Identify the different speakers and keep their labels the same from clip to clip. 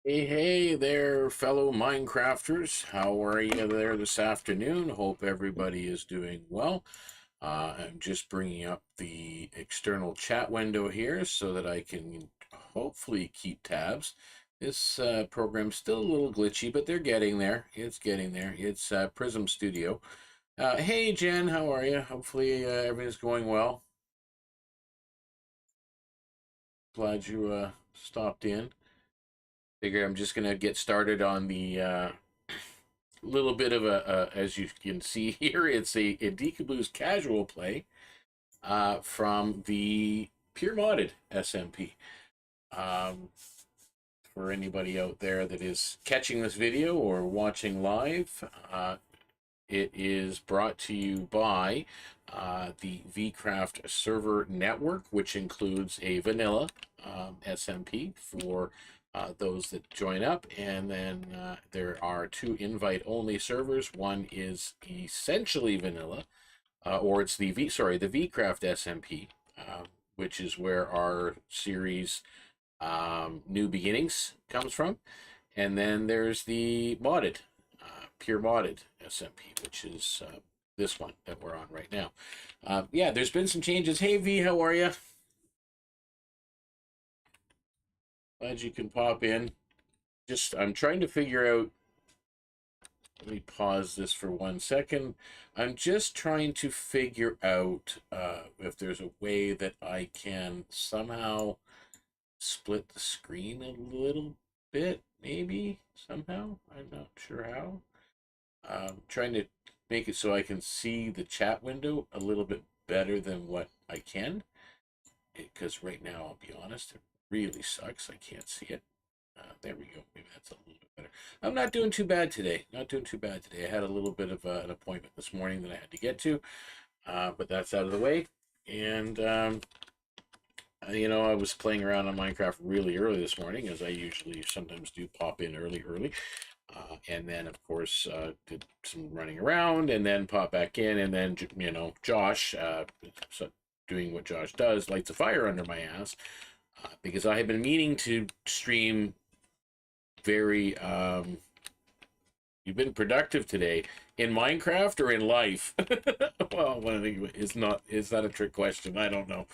Speaker 1: Hey there, fellow Minecrafters. How are you there this afternoon? Hope everybody is doing well. I'm just bringing up the external chat window here so that I can hopefully keep tabs. This program's still a little glitchy, but they're getting there. It's getting there. It's Prism Studio. Hey, Jen, how are you? Hopefully everything's going well. Glad you stopped in. Figure I'm just gonna get started on the little bit of as you can see here, it's a DknBluez Casual play from the PureModded SMP. Um, for anybody out there that is catching this video or watching live, it is brought to you by the VCraft server network, which includes a vanilla SMP for those that join up, and then there are two invite-only servers. One is essentially vanilla, or it's the VCraft SMP, which is where our series New Beginnings comes from, and then there's the modded, PureModded SMP, which is this one that we're on right now. Yeah, there's been some changes. Hey V, how are you? Glad you can pop in. I'm trying to figure out, let me pause this for 1 second. I'm just trying to figure out if there's a way that I can somehow split the screen a little bit, maybe, somehow. I'm not sure how. Trying to make it so I can see the chat window a little bit better than what I can. Because right now, I'll be honest, it really sucks. I can't see it. There we go. Maybe that's a little bit better. I'm not doing too bad today. Not doing too bad today. I had a little bit of an appointment this morning that I had to get to, but that's out of the way. And you know, I was playing around on Minecraft really early this morning, as I usually sometimes do, pop in early. And then, of course, did some running around, and then pop back in, and then, you know, Josh, doing what Josh does, lights a fire under my ass, because I have been meaning to stream very, you've been productive today in Minecraft or in life. Well, is that a trick question? I don't know.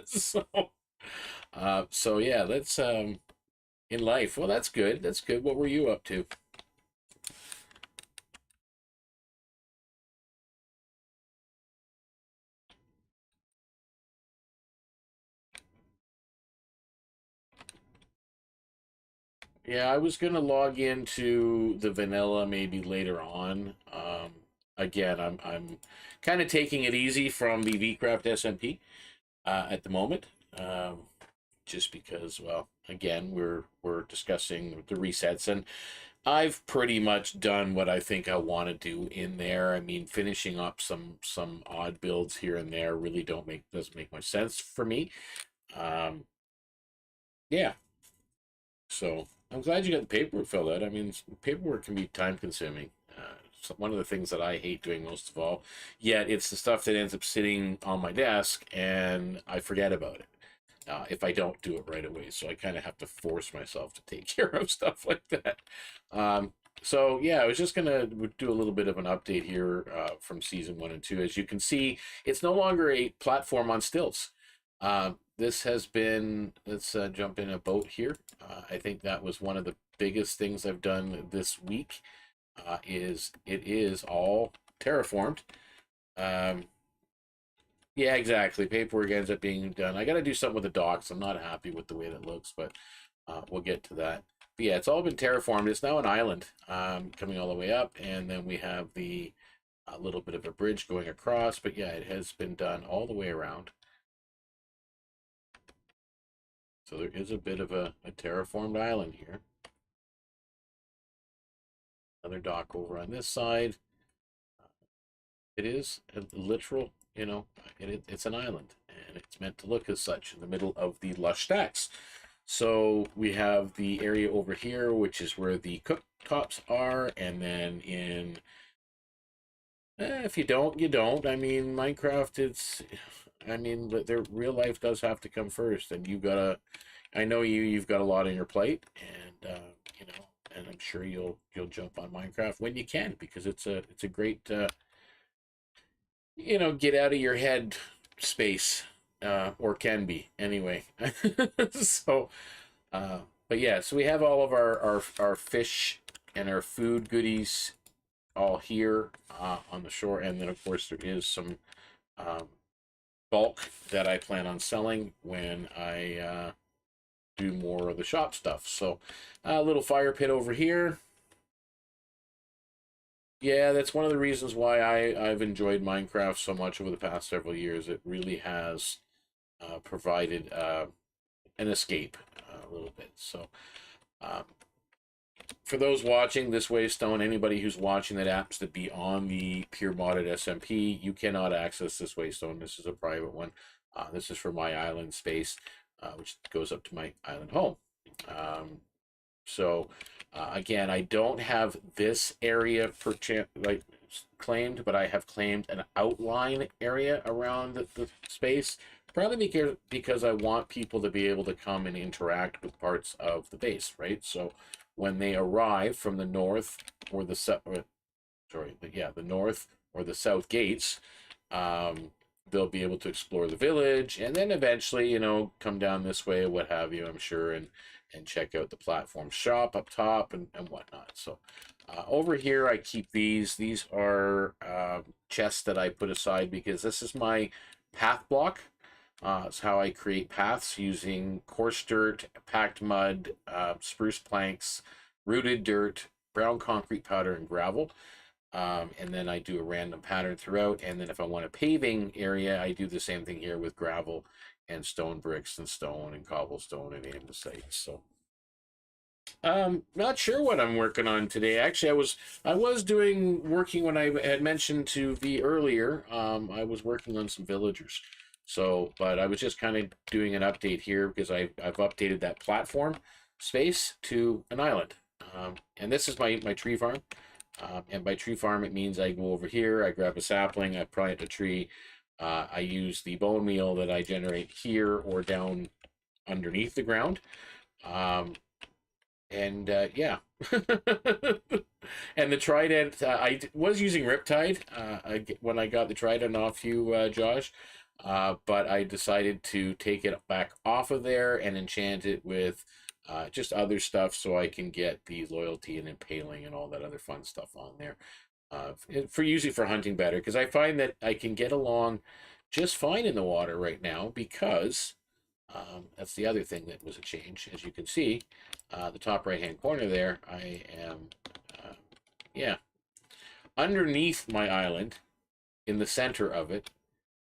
Speaker 1: So yeah, let's, in life. Well, that's good. That's good. What were you up to? Yeah, I was gonna log into the vanilla maybe later on. Again, I'm kind of taking it easy from the VCraft SMP at the moment, just because, well, again, we're discussing the resets, and I've pretty much done what I think I want to do in there. I mean, finishing up some odd builds here and there really doesn't make much sense for me. Um, yeah, so I'm glad you got the paperwork filled out. I mean, paperwork can be time consuming. So one of the things that I hate doing most of all, yet it's the stuff that ends up sitting on my desk and I forget about it if I don't do it right away. So I kind of have to force myself to take care of stuff like that. So yeah, I was just gonna do a little bit of an update here from season 1 and 2. As you can see, it's no longer a platform on stilts. This has been, let's jump in a boat here. I think that was one of the biggest things I've done this week. It is all terraformed. Yeah, exactly. Paperwork ends up being done. I got to do something with the docks. I'm not happy with the way that looks, but we'll get to that. But yeah, it's all been terraformed. It's now an island coming all the way up, and then we have the little bit of a bridge going across. But yeah, it has been done all the way around. So there is a bit of a terraformed island here. Another dock over on this side. It is a literal, you know, it's an island, and it's meant to look as such in the middle of the lush stacks. So we have the area over here, which is where the cooktops are, and then if you don't, you don't. I mean, Minecraft, I mean, but their real life does have to come first, and you gotta, I know you've got a lot on your plate, and you know, and I'm sure you'll jump on Minecraft when you can, because it's a great you know, get out of your head space, or can be anyway. So, uh, but yeah, so we have all of our fish and our food goodies all here on the shore, and then of course there is some um, bulk that I plan on selling when I do more of the shop stuff. So a little fire pit over here. Yeah, that's one of the reasons why I've enjoyed Minecraft so much over the past several years. It really has provided an escape a little bit. So um, for those watching this Waystone, anybody who's watching that happens to be on the PureModded SMP, you cannot access this Waystone. This is a private one. This is for my island space, which goes up to my island home. So again, I don't have this area like claimed, but I have claimed an outline area around the space, probably because I want people to be able to come and interact with parts of the base, right? So when they arrive from the north or the south, the north or the south gates, they'll be able to explore the village, and then eventually, you know, come down this way, what have you, I'm sure, and check out the platform shop up top and whatnot. So over here, I keep these. These are chests that I put aside because this is my path block. It's how I create paths using coarse dirt, packed mud, spruce planks, rooted dirt, brown concrete powder, and gravel. And then I do a random pattern throughout. And then if I want a paving area, I do the same thing here with gravel and stone bricks and stone and cobblestone and andesite. So not sure what I'm working on today. Actually, I was working when I had mentioned to V earlier. I was working on some villagers. So, but I was just kind of doing an update here because I've updated that platform space to an island. And this is my tree farm. And by tree farm, it means I go over here, I grab a sapling, I plant a tree. I use the bone meal that I generate here or down underneath the ground. And yeah. And the trident, I was using Riptide when I got the trident off you, Josh. But I decided to take it back off of there and enchant it with just other stuff so I can get the loyalty and impaling and all that other fun stuff on there. For usually for hunting better, because I find that I can get along just fine in the water right now because that's the other thing that was a change. As you can see, the top right hand corner there, I am, yeah, underneath my island, in the center of it,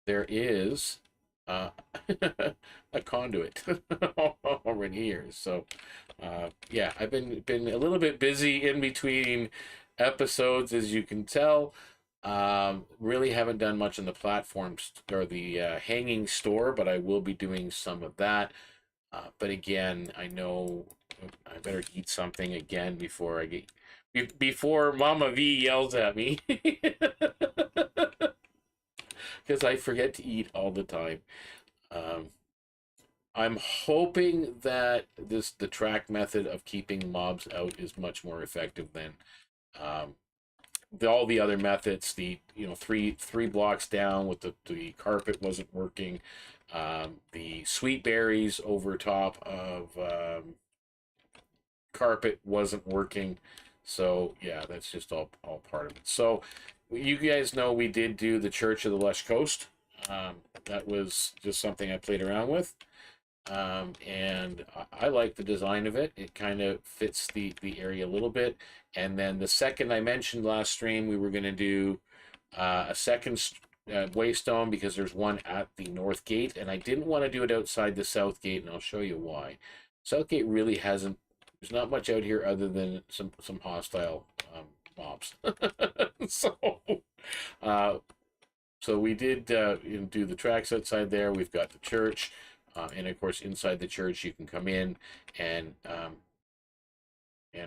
Speaker 1: there is a conduit already here. So yeah, I've been a little bit busy in between episodes, as you can tell. Really haven't done much on the platforms or the hanging store, but I will be doing some of that. But again, I know I better eat something again before Mama V yells at me. Because I forget to eat all the time. I'm hoping that the track method of keeping mobs out is much more effective than all the other methods. The three blocks down with the carpet wasn't working. The sweet berries over top of carpet wasn't working. So yeah, that's just all part of it. So you guys know we did do the Church of the Lush Coast. That was just something I played around with. And I like the design of it. It kind of fits the area a little bit. And then the second I mentioned last stream, we were going to do a second waystone because there's one at the north gate, and I didn't want to do it outside the south gate, and I'll show you why. South gate really hasn't. There's not much out here other than some hostile mobs. So, so we did do the tracks outside there. We've got the church. And of course, inside the church, you can come in and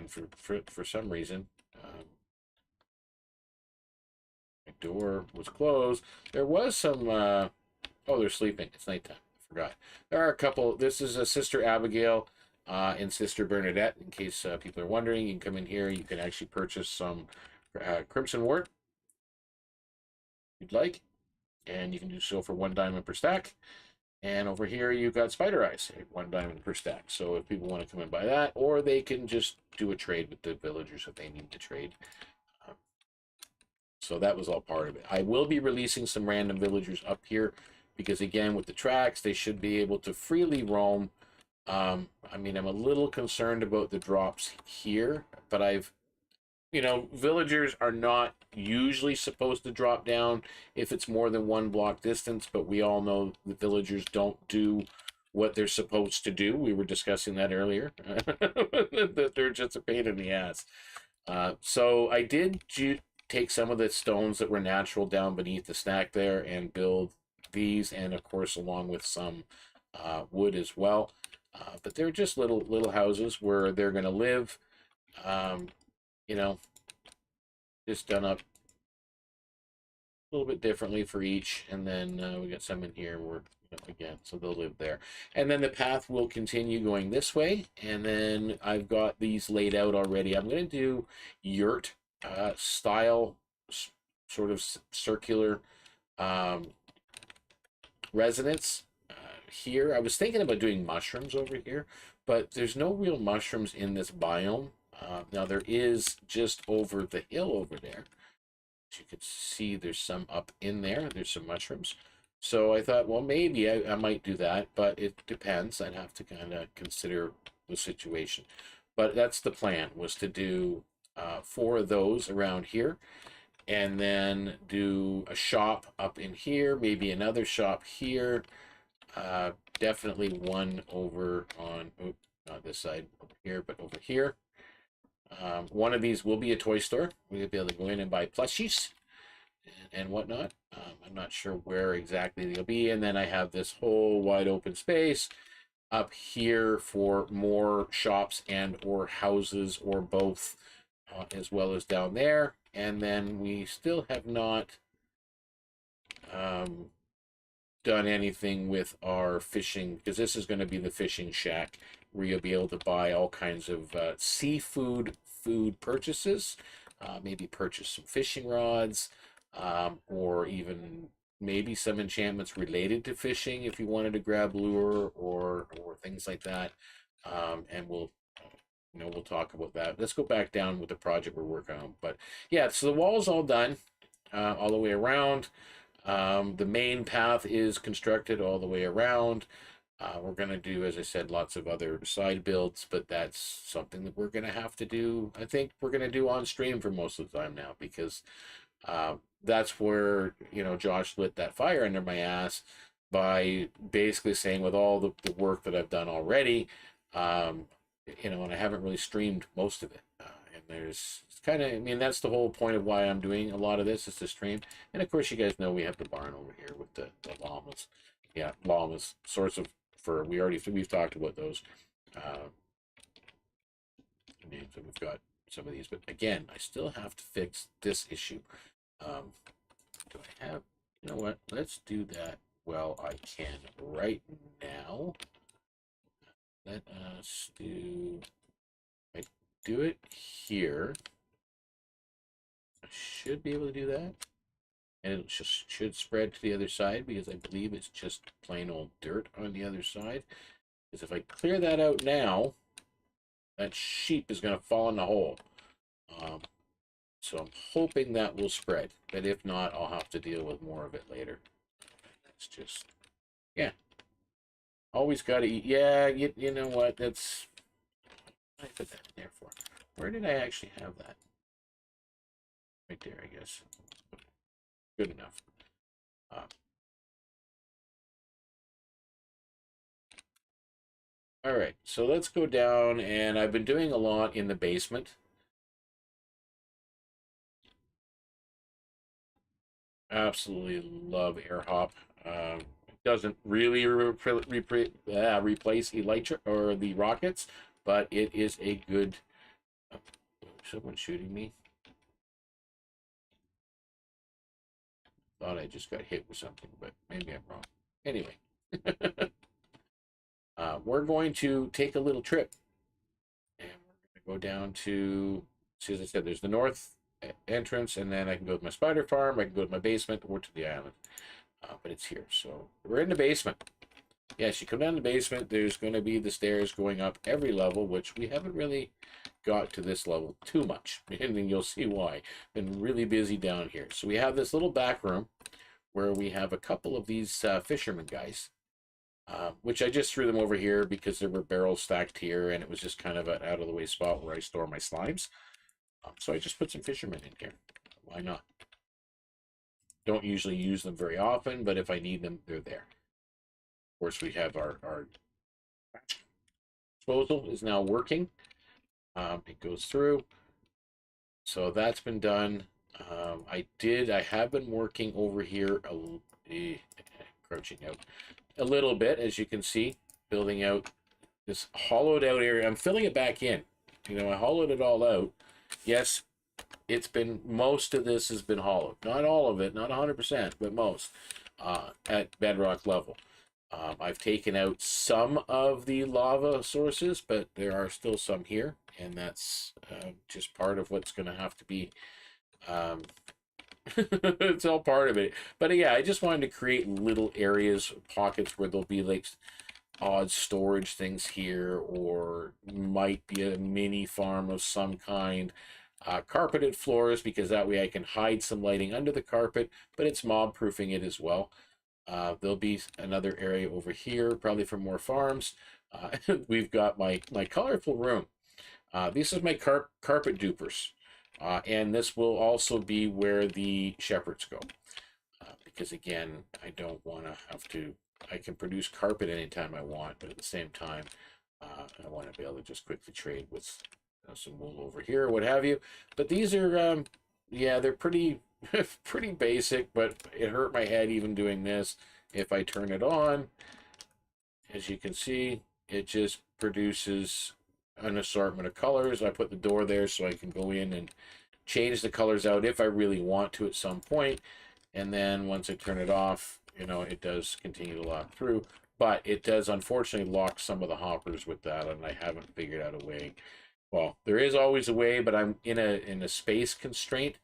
Speaker 1: for some reason, my door was closed. There was some. Oh, they're sleeping. It's nighttime. I forgot. There are a couple. This is a Sister Abigail and Sister Bernadette. In case people are wondering, you can come in here. You can actually purchase some Crimson Wort if you'd like, and you can do so for 1 diamond per stack. And over here, you've got Spider Eyes, 1 diamond per stack. So if people want to come and buy that, or they can just do a trade with the villagers if they need to trade. So that was all part of it. I will be releasing some random villagers up here because, again, with the tracks, they should be able to freely roam. I mean, I'm a little concerned about the drops here, but villagers are not usually supposed to drop down if it's more than 1 block distance, but we all know the villagers don't do what they're supposed to do. We were discussing that earlier, that they're just a pain in the ass. So I did take some of the stones that were natural down beneath the stack there and build these, and of course along with some wood as well. But they're just little houses where they're going to live. Just done up a little bit differently for each, and then we got some in here where again, so they'll live there, and then the path will continue going this way, and then I've got these laid out already. I'm going to do yurt style, sort of circular residence here. I was thinking about doing mushrooms over here, but there's no real mushrooms in this biome. Now there is just over the hill over there. As you can see, there's some up in there. There's some mushrooms. So I thought, well, maybe I might do that, but it depends. I'd have to kind of consider the situation. But that's the plan, was to do 4 of those around here, and then do a shop up in here, maybe another shop here. Definitely one over on, not this side over here, but over here. One of these will be a toy store. We'll be able to go in and buy plushies and whatnot. I'm not sure where exactly they'll be. And then I have this whole wide open space up here for more shops and or houses or both, as well as down there. And then we still have not done anything with our fishing, because this is going to be the fishing shack where you'll be able to buy all kinds of seafood food purchases, maybe purchase some fishing rods, or even maybe some enchantments related to fishing if you wanted to grab lure or things like that. And we'll talk about that. Let's go back down with the project we're working on. But yeah, so the wall's all done all the way around. The main path is constructed all the way around. We're going to do, as I said, lots of other side builds, but that's something that we're going to have to do. I think we're going to do on stream for most of the time now, because that's where, Josh lit that fire under my ass by basically saying, with all the work that I've done already, and I haven't really streamed most of it. And there's kind of, that's the whole point of why I'm doing a lot of this, is to stream. And of course, you guys know we have the barn over here with the llamas. Yeah, llamas, sorts of fur. We've talked about those. Names, and we've got some of these, but again, I still have to fix this issue. Do I have, you know what? Let's do that while I can right now. Let us do it here. I should be able to do that. And it just should spread to the other side, because I believe it's just plain old dirt on the other side. Because if I clear that out now, that sheep is going to fall in the hole. So I'm hoping that will spread. But if not, I'll have to deal with more of it later. That's just, yeah. Always got to eat. Yeah, you know what? That's, I put that in there for. Where did I actually have that? Right there, I guess. Good enough. All right, so let's go down, and I've been doing a lot in the basement. Absolutely love AirHop. It doesn't really replace Elytra or the rockets, but it is a good. Oh, someone shooting me. Thought I just got hit with something, but maybe I'm wrong. Anyway. we're going to take a little trip, and we're going to go down to, see, as I said, there's the north entrance, and then I can go to my spider farm, I can go to my basement, or to the island. But it's here, so we're in the basement. Yes, you come down the basement, there's going to be the stairs going up every level, which we haven't really got to this level too much, and then you'll see why. Been really busy down here. So we have this little back room where we have a couple of these fisherman guys, which I just threw them over here because there were barrels stacked here, and it was just kind of an out-of-the-way spot where I store my slimes. So I just put some fishermen in here. Why not? Don't usually use them very often, but if I need them, they're there. Of course, we have our disposal is now working. It goes through. So that's been done. I have been working over here, crouching out a little bit, as you can see, building out this hollowed out area. I'm filling it back in. You know, I hollowed it all out. Yes, it's been, most of this has been hollowed. Not all of it, not 100%, but most at bedrock level. I've taken out some of the lava sources, but there are still some here, and that's just part of what's going to have to be, it's all part of it. But yeah, I just wanted to create little areas, pockets where there'll be like odd storage things here, or might be a mini farm of some kind. Carpeted floors, because that way I can hide some lighting under the carpet, but it's mob proofing it as well. There'll be another area over here, probably for more farms. We've got my colorful room. This is my carpet dupers. And this will also be where the shepherds go. Because again, I don't want to have to, I can produce carpet anytime I want, but at the same time, I want to be able to just quickly trade with some wool over here, what have you. But these are, yeah, they're pretty pretty basic, but it hurt my head even doing this. If I turn it on, as you can see, it just produces an assortment of colors. I put the door there so I can go in and change the colors out if I really want to at some point. And then once I turn it off, you know, it does continue to lock through. But it does unfortunately lock some of the hoppers with that, and I haven't figured out a way. Well, there is always a way, but I'm in a space constraint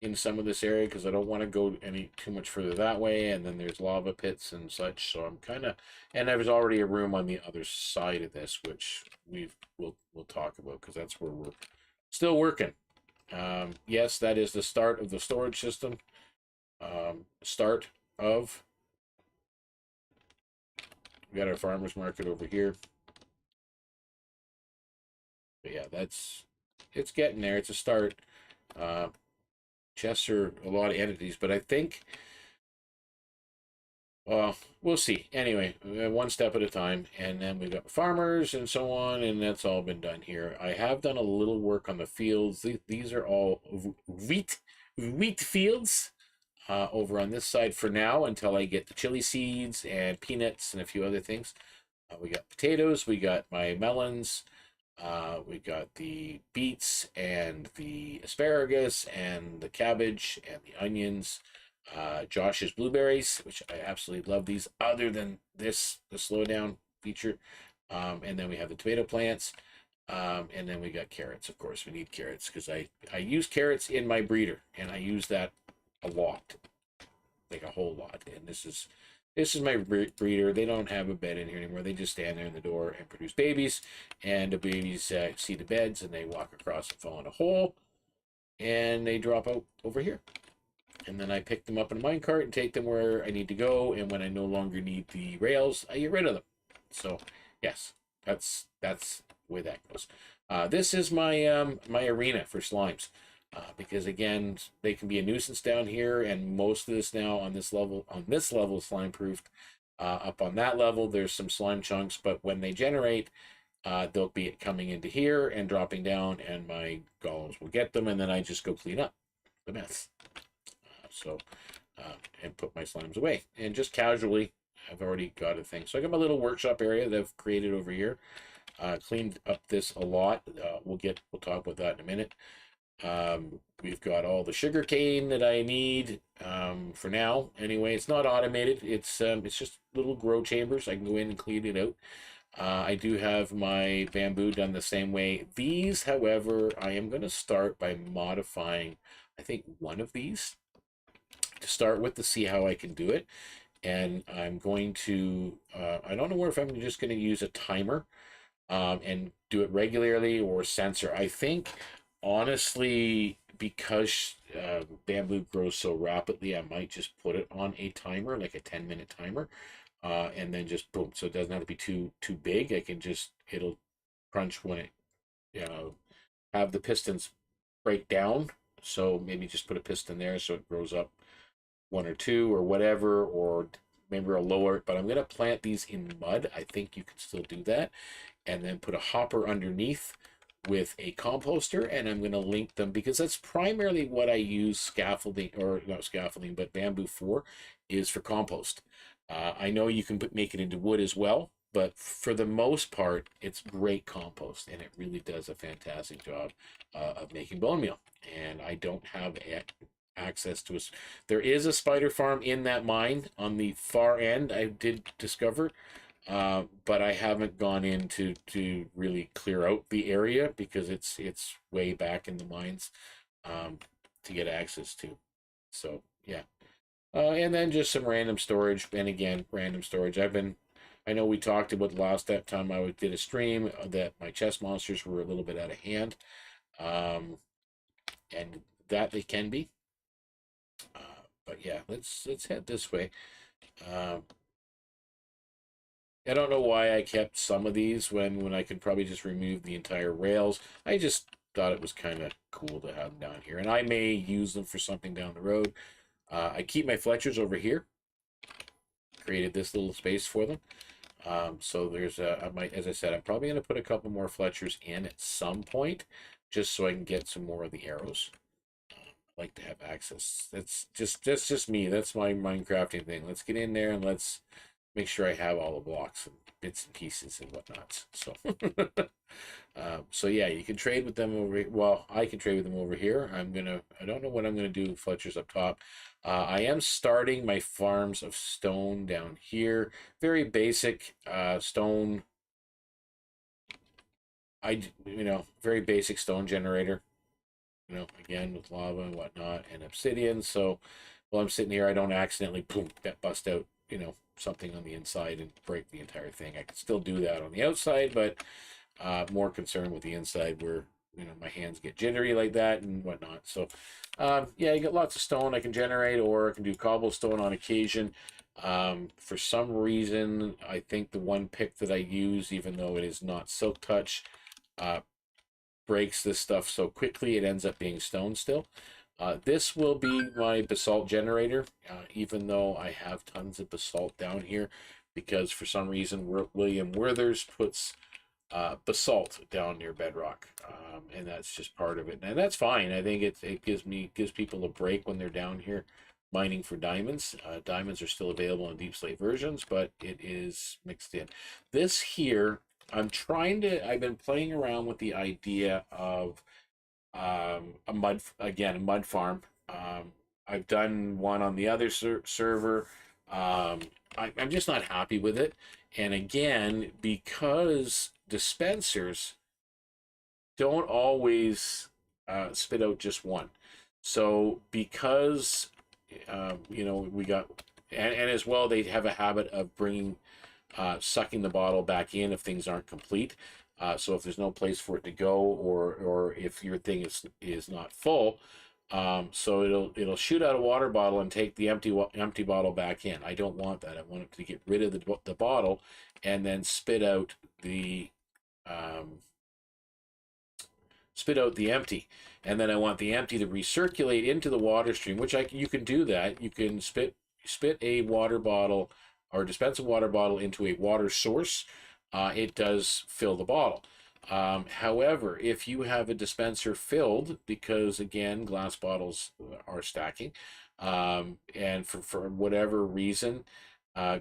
Speaker 1: in some of this area, because I don't want to go any too much further that way, and then there's lava pits and such. So I'm kind of, and there's already a room on the other side of this, which we'll talk about, because that's where we're still working. Yes, that is the start of the storage system. We got our farmers market over here. But yeah, it's getting there. It's a start. Chests are a lot of entities, but I think, well, we'll see. Anyway, one step at a time, and then we've got farmers and so on, and that's all been done here. I have done a little work on the fields. These are all wheat fields over on this side for now, until I get the chili seeds and peanuts and a few other things. We got potatoes, we got my melons, we got the beets and the asparagus and the cabbage and the onions, Josh's blueberries, which I absolutely love these, other than this, the slowdown feature. And then we have the tomato plants, and then we got carrots. Of course, we need carrots, because I use carrots in my breeder, and I use that a lot, like a whole lot. And this is my breeder. They don't have a bed in here anymore. They just stand there in the door and produce babies. And the babies see the beds, and they walk across and fall in a hole. And they drop out over here. And then I pick them up in a minecart and take them where I need to go. And when I no longer need the rails, I get rid of them. So, yes, that's the way that goes. This is my my arena for slimes. Because again, they can be a nuisance down here, and most of this now on this level is slime proofed. Up on that level, there's some slime chunks, but when they generate, they'll be coming into here and dropping down, and my golems will get them, and then I just go clean up the mess. And put my slimes away, and just casually, I've already got a thing. So I got my little workshop area that I've created over here. Cleaned up this a lot. We'll talk about that in a minute. We've got all the sugar cane that I need for now. Anyway, it's not automated. It's just little grow chambers. I can go in and clean it out. I do have my bamboo done the same way. These, however, I am going to start by modifying, I think, one of these to start with to see how I can do it. And I'm going to, I don't know if I'm just going to use a timer and do it regularly or sensor. I think, honestly, because bamboo grows so rapidly, I might just put it on a timer, like a 10-minute timer, and then just boom. So it doesn't have to be too big. I can just, it'll crunch when it, you know, have the pistons break down. So maybe just put a piston there so it grows up one or two or whatever, or maybe I'll lower it. But I'm going to plant these in mud. I think you can still do that. And then put a hopper underneath with a composter, and I'm going to link them because that's primarily what I use scaffolding, or not scaffolding, but bamboo for, is for compost. I know you can make it into wood as well, but for the most part, it's great compost, and it really does a fantastic job of making bone meal. And I don't have access to us. There is a spider farm in that mine on the far end, I did discover, but I haven't gone in to really clear out the area because it's way back in the mines to get access to. So yeah. And then just some random storage, and again, random storage. I know we talked about last that time I did a stream that my chest monsters were a little bit out of hand, and that they can be. But yeah, let's head this way. I don't know why I kept some of these when I could probably just remove the entire rails. I just thought it was kind of cool to have them down here, and I may use them for something down the road. I keep my Fletchers over here. Created this little space for them. So there's I might, as I said, I'm probably going to put a couple more Fletchers in at some point, just so I can get some more of the arrows. I like to have access. That's just me. That's my Minecrafting thing. Let's get in there and let's make sure I have all the blocks and bits and pieces and whatnot. So, so yeah, you can trade with them over. Well, I can trade with them over here. I don't know what I'm gonna do with Fletcher's up top. I am starting my farms of stone down here. Very basic stone. Very basic stone generator. Again with lava and whatnot and obsidian. So while I'm sitting here, I don't accidentally boom that bust out something on the inside and break the entire thing. I can still do that on the outside, but more concerned with the inside where my hands get jittery like that and whatnot. So yeah, you got lots of stone I can generate, or I can do cobblestone on occasion. For some reason, I think the one pick that I use, even though it is not silk touch, breaks this stuff so quickly it ends up being stone still. This will be my basalt generator, even though I have tons of basalt down here, because for some reason William Werthers puts basalt down near bedrock, and that's just part of it, and that's fine. I think it gives people a break when they're down here mining for diamonds. Diamonds are still available in deep slate versions, but it is mixed in. This here, I've been playing around with the idea of a mud farm. I've done one on the other server. I'm just not happy with it, and again, because dispensers don't always spit out just one. So because we got, and as well, they have a habit of bringing sucking the bottle back in if things aren't complete. So if there's no place for it to go, or if your thing is not full, so it'll shoot out a water bottle and take the empty bottle back in. I don't want that. I want it to get rid of the bottle and then spit out the empty, and then I want the empty to recirculate into the water stream, which you can do that. You can spit a water bottle or dispense a water bottle into a water source. It does fill the bottle. However, if you have a dispenser filled, because again, glass bottles are stacking, and for whatever reason,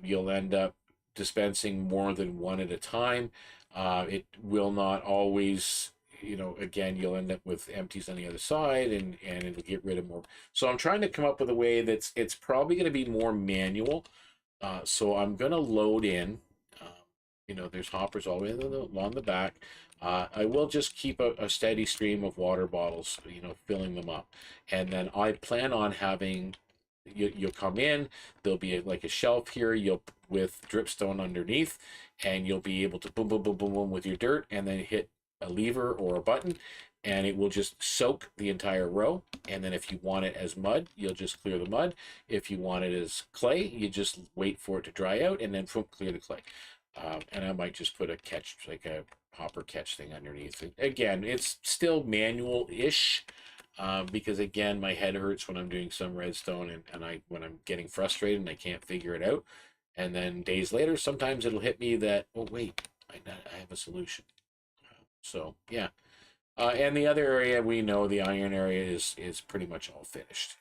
Speaker 1: you'll end up dispensing more than one at a time. It will not always you know, again, you'll end up with empties on the other side, and it'll get rid of more. So I'm trying to come up with a way it's probably going to be more manual. So I'm going to load in, you know, there's hoppers all the way along the back. I will just keep a steady stream of water bottles, you know, filling them up. And then I plan on having, you'll come in, there'll be like a shelf here, you'll with dripstone underneath, and you'll be able to boom, boom, boom, boom, boom with your dirt, and then hit a lever or a button, and it will just soak the entire row. And then if you want it as mud, you'll just clear the mud. If you want it as clay, you just wait for it to dry out, and then clear the clay. And I might just put a catch, like a hopper catch thing underneath it. Again, it's still manual-ish, because again, my head hurts when I'm doing some redstone, and when I'm getting frustrated and I can't figure it out. And then days later, sometimes it'll hit me that, oh wait, I have a solution. So yeah. And the other area, we know the iron area is pretty much all finished.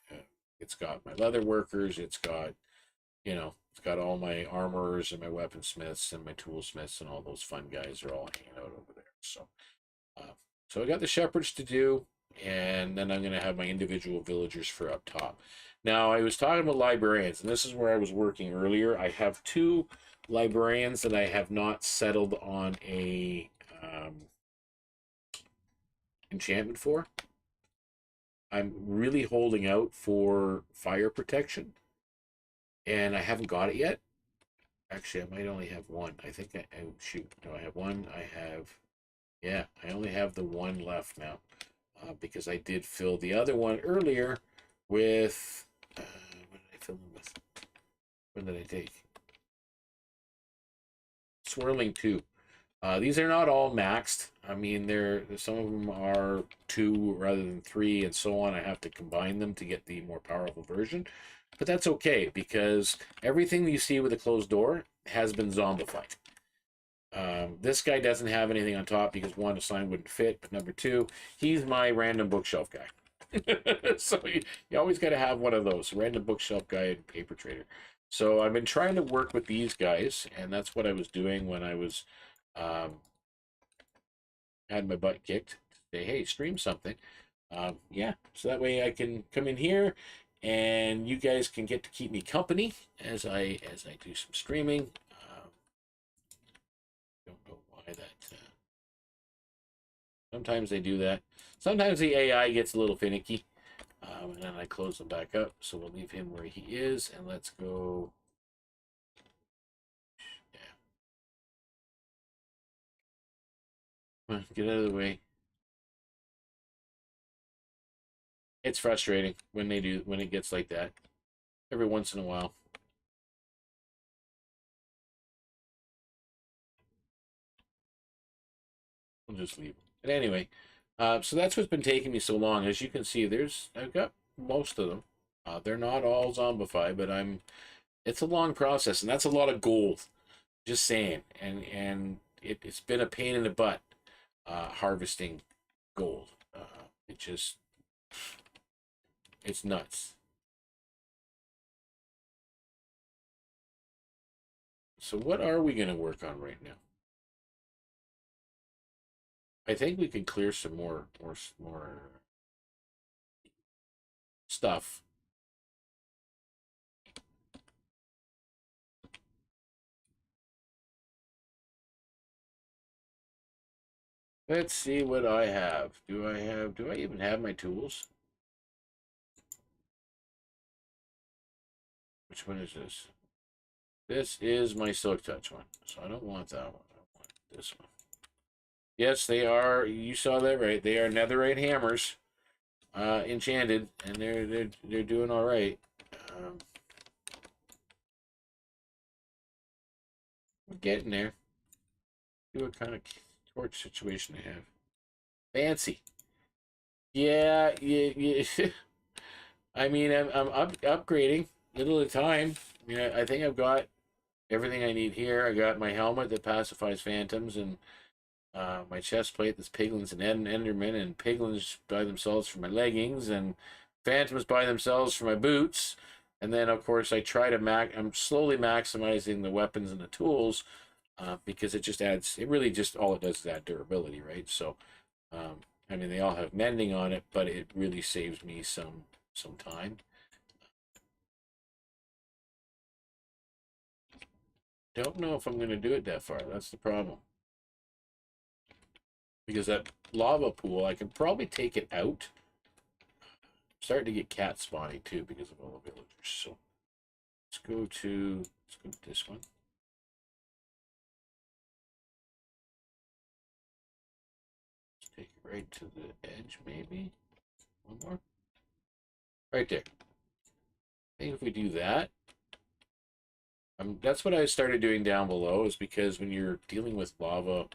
Speaker 1: It's got my leather workers, it's got, you know, it's got all my armorers and my weaponsmiths and my toolsmiths, and all those fun guys are all hanging out over there. So, so I got the shepherds to do, and then I'm going to have my individual villagers for up top. Now, I was talking about librarians, and this is where I was working earlier. I have 2 librarians that I have not settled on a enchantment for. I'm really holding out for fire protection, and I haven't got it yet. Actually, I might only have one. I think shoot, no, I have one. Yeah, I only have the one left now, because I did fill the other one earlier with, what did I fill them with? What did I take? Swirling 2. These are not all maxed. I mean, some of them are 2 rather than 3, and so on. I have to combine them to get the more powerful version. But that's okay, because everything you see with a closed door has been zombified. This guy doesn't have anything on top because 1, a sign wouldn't fit, but number 2, he's my random bookshelf guy. So you always got to have one of those, random bookshelf guy and paper trader. So I've been trying to work with these guys, and that's what I was doing when I was had my butt kicked. Say, hey, stream something. Yeah, so that way I can come in here, and you guys can get to keep me company as I do some streaming. Don't know why that. Sometimes they do that. Sometimes the AI gets a little finicky, and then I close them back up. So we'll leave him where he is, and let's go. Yeah. Get out of the way. It's frustrating when it gets like that. Every once in a while. We'll just leave. But anyway, so that's what's been taking me so long. As you can see, I've got most of them. They're not all zombified, but it's a long process, and that's a lot of gold. Just saying. And it's been a pain in the butt, harvesting gold. It's nuts. So what are we going to work on right now? I think we can clear some more stuff. Let's see what I have. Do I even have my tools? Which one is this? This is my Silk Touch one. So I don't want that one. I want this one. Yes, they are. You saw that right. They are netherite hammers, enchanted, and they're doing all right. We're getting there. See what kind of torch situation I have. Fancy. Yeah. I mean, I'm upgrading little at a time. I mean, I think I've got everything I need here. I got my helmet that pacifies phantoms, and my chest plate that's piglins and endermen, and piglins by themselves for my leggings, and phantoms by themselves for my boots. And then, of course, I try to I'm slowly maximizing the weapons and the tools, because it really just all it does is add durability, right? So I mean, they all have mending on it, but it really saves me some time. Don't know if I'm going to do it that far. That's the problem. Because that lava pool, I can probably take it out. I'm starting to get cat spawning too because of all the villagers. So let's go to this one. Let's take it right to the edge, maybe. One more. Right there. I think if we do that, that's what I started doing down below, is because when you're dealing with lava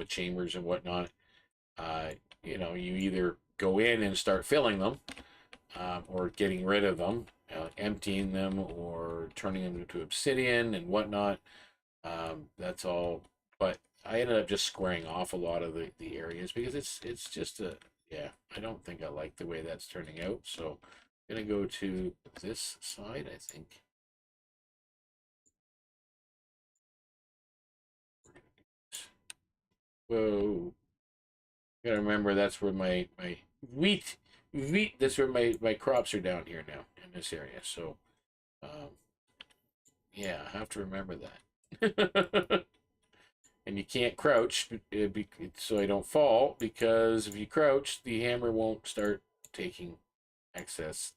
Speaker 1: chambers and whatnot, you know, you either go in and start filling them, or getting rid of them, emptying them, or turning them into obsidian and whatnot. That's all. But I ended up just squaring off a lot of the areas because it's just yeah, I don't think I like the way that's turning out. So I'm gonna go to this side, I think. Whoa. Gotta remember that's where my wheat, that's where my crops are down here now in this area. So, yeah, I have to remember that. And you can't crouch so I don't fall, because if you crouch, the hammer won't start taking excess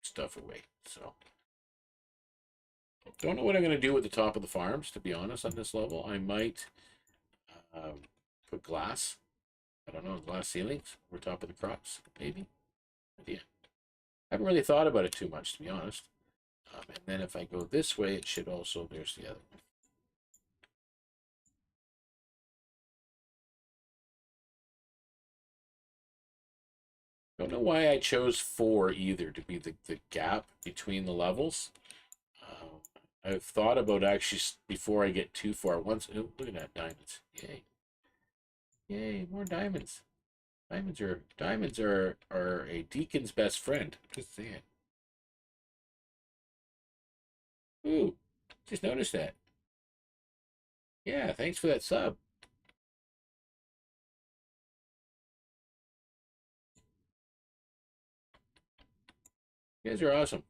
Speaker 1: stuff away. So, don't know what I'm going to do with the top of the farms, to be honest, on this level. I might put glass. I don't know, glass ceilings over top of the crops, maybe. Idea. I haven't really thought about it too much, to be honest. And then if I go this way, it should also, there's the other one. Don't know why I chose 4 either to be the gap between the levels. I've thought about actually, before I get too far. Once, oh, look at that, diamonds! Yay! Yay! More diamonds! Diamonds are a deacon's best friend. Just saying. Ooh, just noticed that. Yeah, thanks for that sub. You guys are awesome.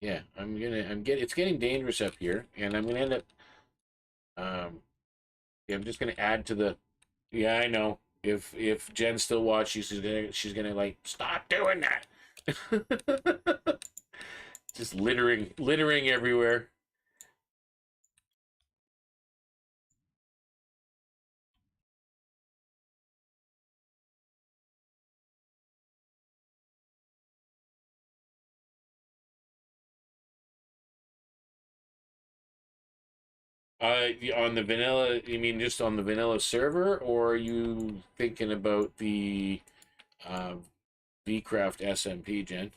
Speaker 1: Yeah, it's getting dangerous up here, and I'm gonna end up, yeah, I'm just gonna add to the, yeah, I know. If Jen still watches, she's gonna like, stop doing that. Just littering everywhere. On the vanilla, you mean just on the vanilla server, or are you thinking about the uh, VCraft SMP, Jen?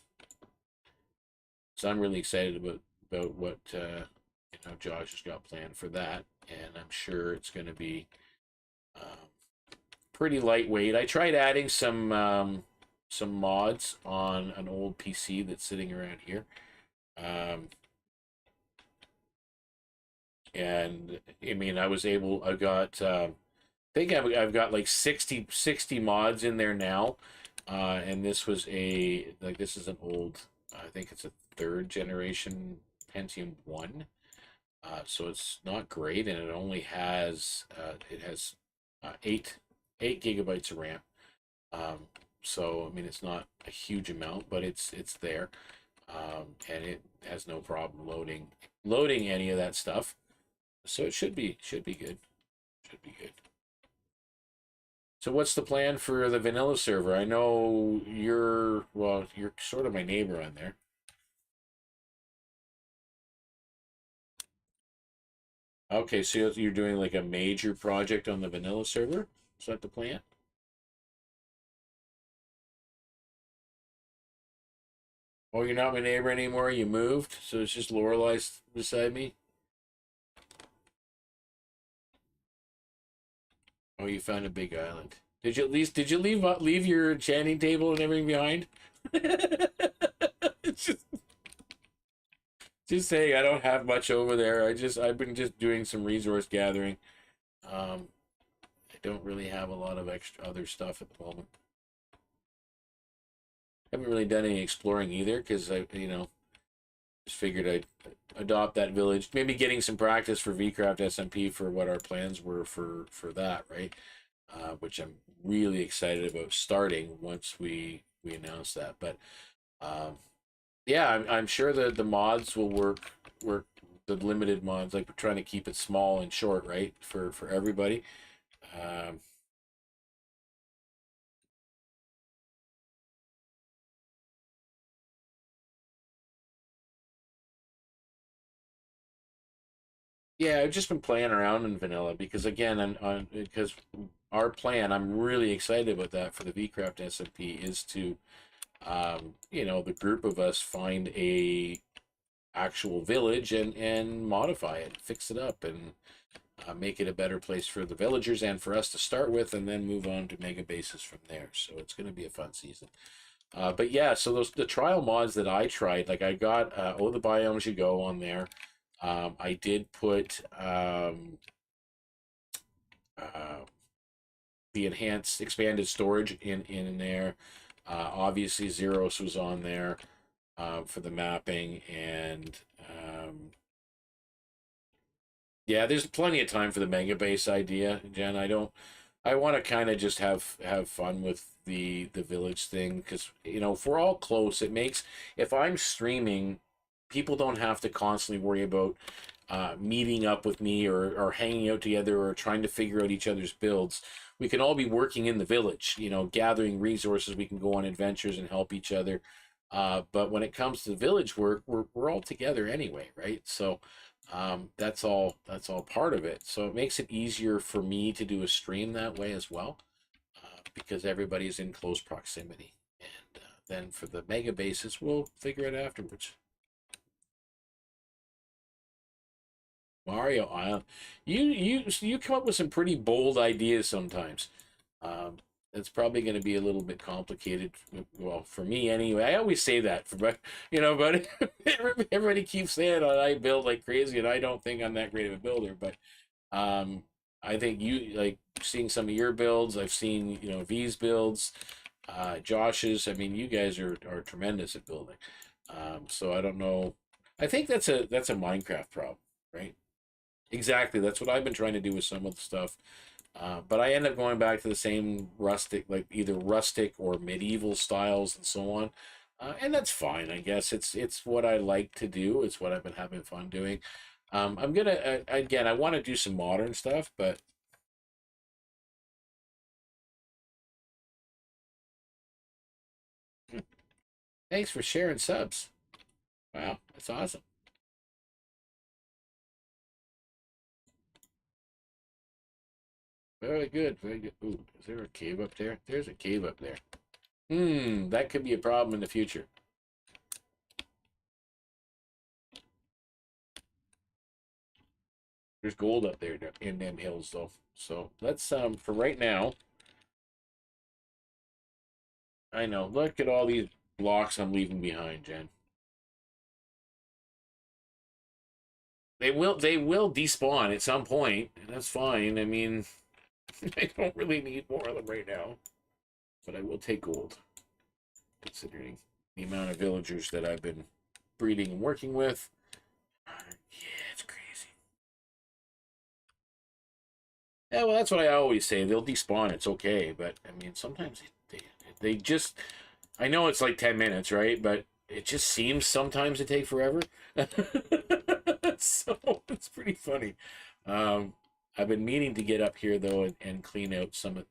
Speaker 1: So I'm really excited about what Josh has got planned for that, and I'm sure it's going to be um, pretty lightweight. I tried adding some mods on an old PC that's sitting around here, and I mean, I got I think I've got like 60 mods in there now, and this is an old, I think it's a 3rd generation Pentium 1. So it's not great, and it only has 8 gigabytes of RAM. So I mean, it's not a huge amount, but it's there, and it has no problem loading any of that stuff. So it should be good. Should be good. So what's the plan for the vanilla server? I know you're sort of my neighbor on there. Okay, so you're doing like a major project on the vanilla server? Is that the plan? Oh, you're not my neighbor anymore? You moved? So it's just Lorelai's beside me? Oh, you found a big island. Did you leave your enchanting table and everything behind? It's Just saying, I don't have much over there. I've been just doing some resource gathering. I don't really have a lot of extra other stuff at the moment. Haven't really done any exploring either because just figured I'd adopt that village. Maybe getting some practice for VCraft SMP for what our plans were for that, right? Which I'm really excited about starting once we announce that. But yeah, I'm sure that the mods will work the limited mods. Like we're trying to keep it small and short, right? For everybody. Um, yeah, I've just been playing around in vanilla because again, because our plan, I'm really excited about that for the VCraft SMP is to the group of us find a actual village and modify it, fix it up, and make it a better place for the villagers and for us to start with, and then move on to mega bases from there. So it's going to be a fun season. But yeah, so the trial mods that I tried, like I got Oh the Biomes You Go on there. I did put the enhanced expanded storage in there. Obviously Zeros was on there for the mapping, and yeah, there's plenty of time for the mega base idea, Jen. I want to kind of just have fun with the village thing because if we're all close, it makes, if I'm streaming, people don't have to constantly worry about meeting up with me or hanging out together or trying to figure out each other's builds. We can all be working in the village, gathering resources. We can go on adventures and help each other. But when it comes to village work, we're all together anyway, right? So that's all part of it. So it makes it easier for me to do a stream that way as well, because everybody's in close proximity. And then for the mega bases, we'll figure it afterwards. Mario Island. You come up with some pretty bold ideas sometimes. Um, it's probably going to be a little bit complicated. Well, for me anyway. I always say that, but everybody keeps saying I build like crazy, and I don't think I'm that great of a builder. But I think you like seeing some of your builds. I've seen V's builds, Josh's. I mean, you guys are tremendous at building. So I don't know. I think that's a Minecraft problem, right? Exactly. That's what I've been trying to do with some of the stuff. But I end up going back to the same rustic, like either rustic or medieval styles and so on. And that's fine, I guess. It's what I like to do. It's what I've been having fun doing. I'm gonna again. I want to do some modern stuff, but thanks for sharing subs. Wow, that's awesome. Very good, very good. Ooh, is there a cave up there? There's a cave up there. That could be a problem in the future. There's gold up there in them hills, though. So let's for right now. I know. Look at all these blocks I'm leaving behind, Jen. They will despawn at some point, and that's fine. I mean, I don't really need more of them right now, but I will take gold, considering the amount of villagers that I've been breeding and working with. Yeah, it's crazy. Yeah, well, that's what I always say. They'll despawn. It's okay, but I mean, sometimes they just. I know it's like 10 minutes, right? But it just seems sometimes to take forever. So it's pretty funny. I've been meaning to get up here though and clean out some of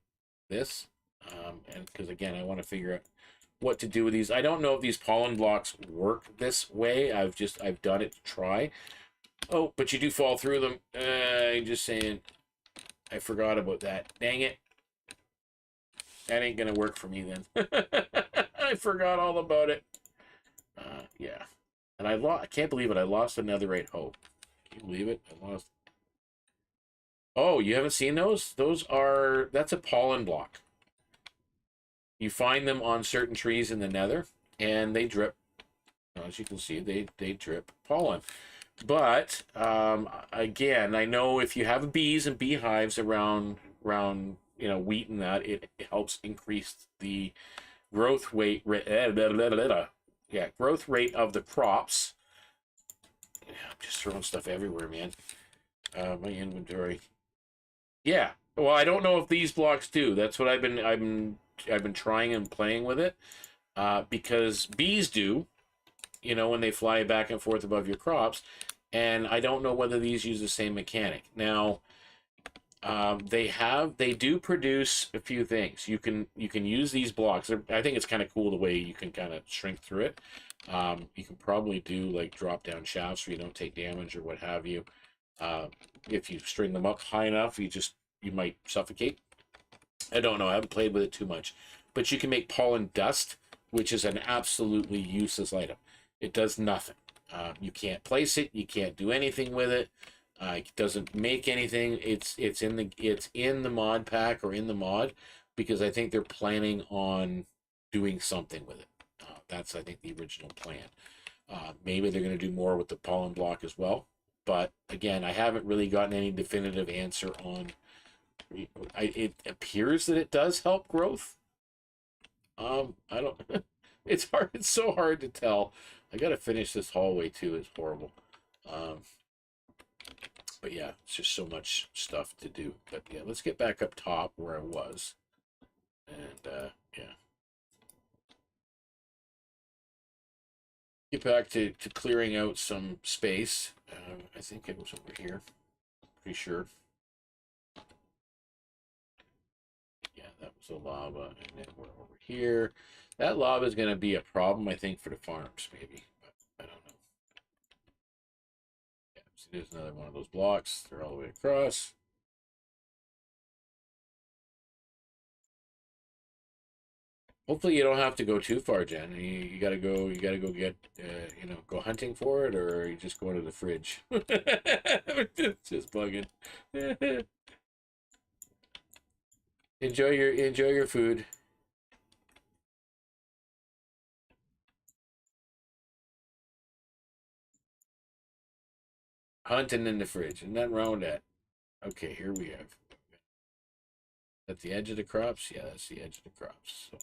Speaker 1: this, and because again, I want to figure out what to do with these. I don't know if these pollen blocks work this way. I've done it to try. Oh, but you do fall through them. I'm just saying. I forgot about that. Dang it. That ain't gonna work for me then. I forgot all about it. Yeah. And I can't believe it. I lost a netherite hope. Can you believe it? I lost. Oh, you haven't seen those? That's a pollen block. You find them on certain trees in the nether, and they drip. As you can see, they drip pollen. But again, I know if you have bees and beehives around wheat and that, it helps increase the growth rate. Yeah, growth rate of the crops. Yeah, I'm just throwing stuff everywhere, man. My inventory. Yeah. Well, I don't know if these blocks do. That's what I've been trying and playing with it. Because bees do, when they fly back and forth above your crops, and I don't know whether these use the same mechanic. Now, they do produce a few things. You can use these blocks. I think it's kind of cool the way you can kind of shrink through it. You can probably do like drop down shafts where you don't take damage or what have you. If you string them up high enough, you might suffocate. I don't know. I haven't played with it too much, but you can make pollen dust, which is an absolutely useless item. It does nothing. You can't place it. You can't do anything with it. It doesn't make anything. It's in the mod pack or in the mod because I think they're planning on doing something with it. That's, I think, the original plan. Maybe they're going to do more with the pollen block as well. But again, I haven't really gotten any definitive answer on. It appears that it does help growth. I don't. It's hard. It's so hard to tell. I got to finish this hallway too. It's horrible. But yeah, it's just so much stuff to do. But yeah, let's get back up top where I was. And yeah. Get back to clearing out some space. I think it was over here. Pretty sure. Yeah, that was the lava. And then we're over here. That lava is going to be a problem, I think, for the farms, maybe. But I don't know. Yeah, so there's another one of those blocks. They're all the way across. Hopefully you don't have to go too far, Jen. You gotta go get go hunting for it, or you just go into the fridge. Just bugging. Enjoy your food. Hunting in the fridge. And nothing wrong with that. Okay, here we have. At the edge of the crops? Yeah, that's the edge of the crops. So.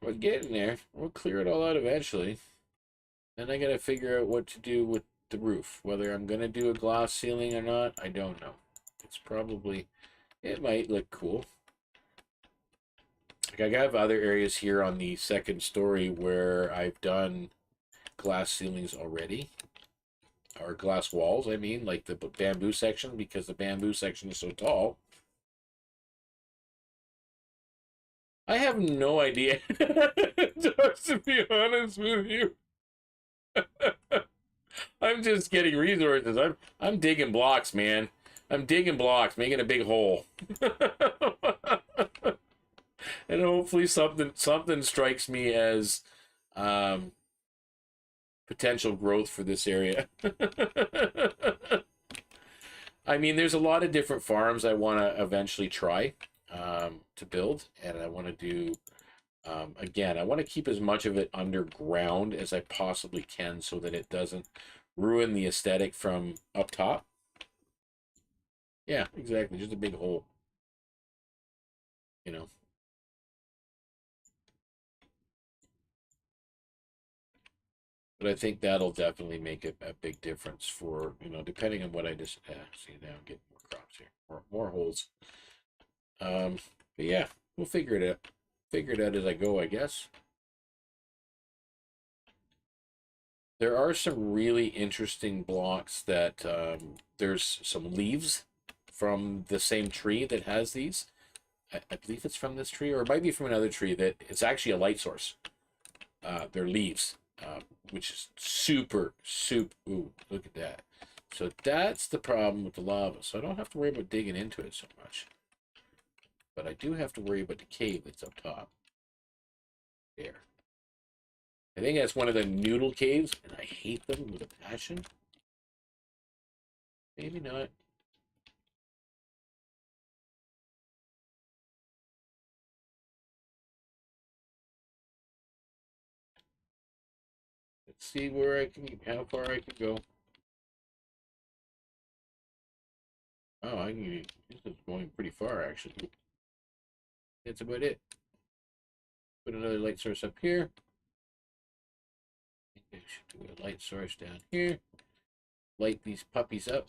Speaker 1: We're getting there. We'll clear it all out eventually. Then I gotta figure out what to do with the roof. Whether I'm gonna do a glass ceiling or not, I don't know. It's probably, it might look cool. Like I have other areas here on the second story where I've done glass ceilings already. Or glass walls, I mean, like the bamboo section, because the bamboo section is so tall. I have no idea, just to be honest with you. I'm just getting resources. I'm digging blocks, man. I'm digging blocks, making a big hole. And hopefully something strikes me as potential growth for this area. I mean, there's a lot of different farms I want to eventually try to build, and I want to do again, I want to keep as much of it underground as I possibly can so that it doesn't ruin the aesthetic from up top. Yeah, exactly. Just a big hole. You know. But I think that'll definitely make a big difference for, depending on what I just see now, get more crops here. More holes. But yeah, we'll figure it out. Figure it out as I go, I guess. There are some really interesting blocks that there's some leaves from the same tree that has these. I believe it's from this tree, or it might be from another tree that it's actually a light source. They're leaves, which is super. Ooh, look at that. So that's the problem with the lava. So I don't have to worry about digging into it so much. But I do have to worry about the cave that's up top. There. I think that's one of the noodle caves, and I hate them with a passion. Maybe not. Let's see where I can, how far I can go. Oh, I can, this is going pretty far, actually. That's about it. Put another light source up here. I think I should do a light source down here. Light these puppies up.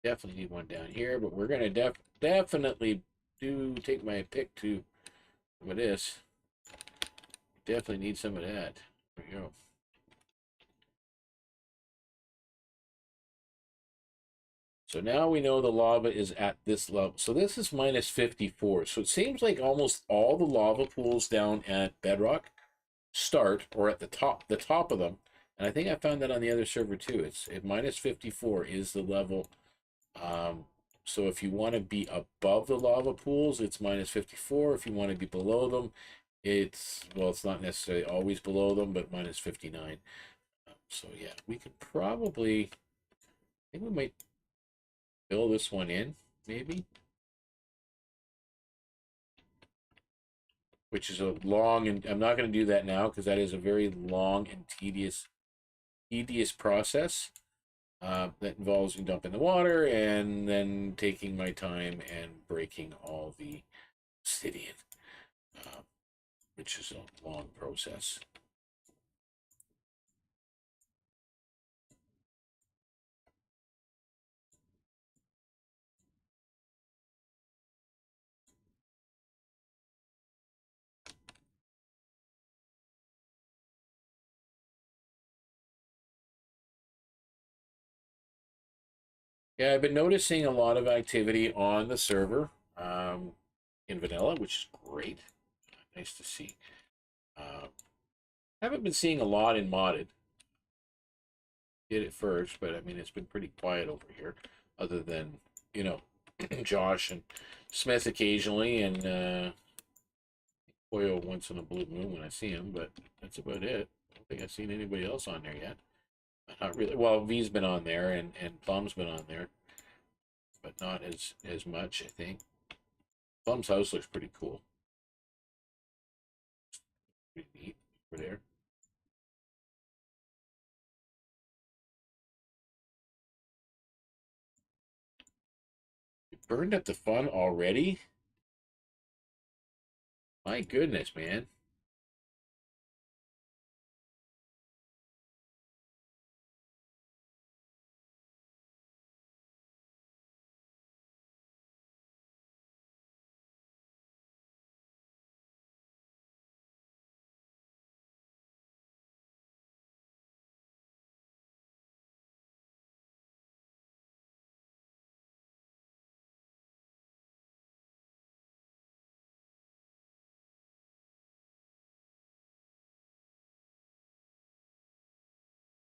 Speaker 1: Definitely need one down here, but we're gonna definitely take my pick to some of this. Definitely need some of that. There we go. So now we know the lava is at this level. So this is minus 54. So it seems like almost all the lava pools down at Bedrock start, or at the top of them. And I think I found that on the other server too. It's at minus 54 is the level. So if you want to be above the lava pools, it's minus 54. If you want to be below them, it's, well, it's not necessarily always below them, but minus 59. So yeah, we could probably, I think we might fill this one in, maybe. Which is a long, and I'm not going to do that now because that is a very long and tedious process that involves me dumping the water and then taking my time and breaking all the obsidian, which is a long process. Yeah, I've been noticing a lot of activity on the server in vanilla, which is great. Nice to see. Haven't been seeing a lot in modded. Did it first, but I mean, it's been pretty quiet over here, other than, you know, Josh and Smith occasionally, and Oil once in a blue moon when I see him, but that's about it. I don't think I've seen anybody else on there yet. Not really. Well, V's been on there, and Plum's been on there, but not as much, I think. Plum's house looks pretty cool. Pretty neat over there. You burned up the fun already? My goodness, man.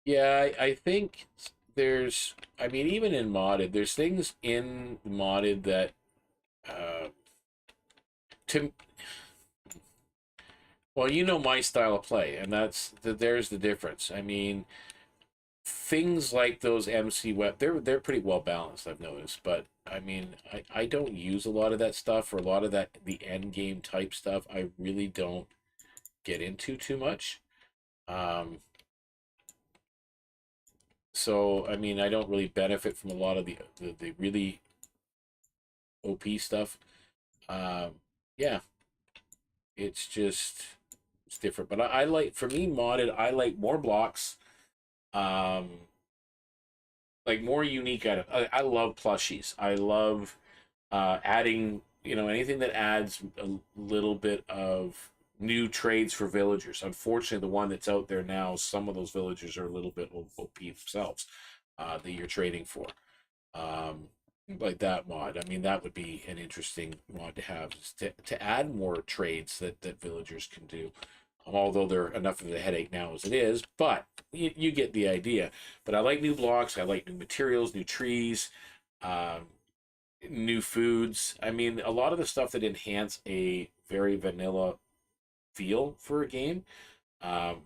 Speaker 1: Yeah, I think there's, I mean, even in modded, there's things in modded that, uh, to, well, you know my style of play, and there's the difference. I mean, things like those MC web, they're pretty well balanced, I've noticed. But I mean, I don't use a lot of that stuff, or a lot of that the end game type stuff. I really don't get into too much. Um, so I mean, I don't really benefit from a lot of the really OP stuff. Um, yeah, it's just it's different. But I like, for me, modded, I like more blocks. Um, like more unique items. I love plushies. I love adding, you know, anything that adds a little bit of new trades for villagers. Unfortunately, the one that's out there now, some of those villagers are a little bit OP themselves that you're trading for. Um, like that mod. I mean, that would be an interesting mod to have, is to add more trades that villagers can do. Although they're enough of a headache now as it is, but you get the idea. But I like new blocks. I like new materials, new trees. Um, New foods. I mean, a lot of the stuff that enhance a very vanilla feel for a game. Um,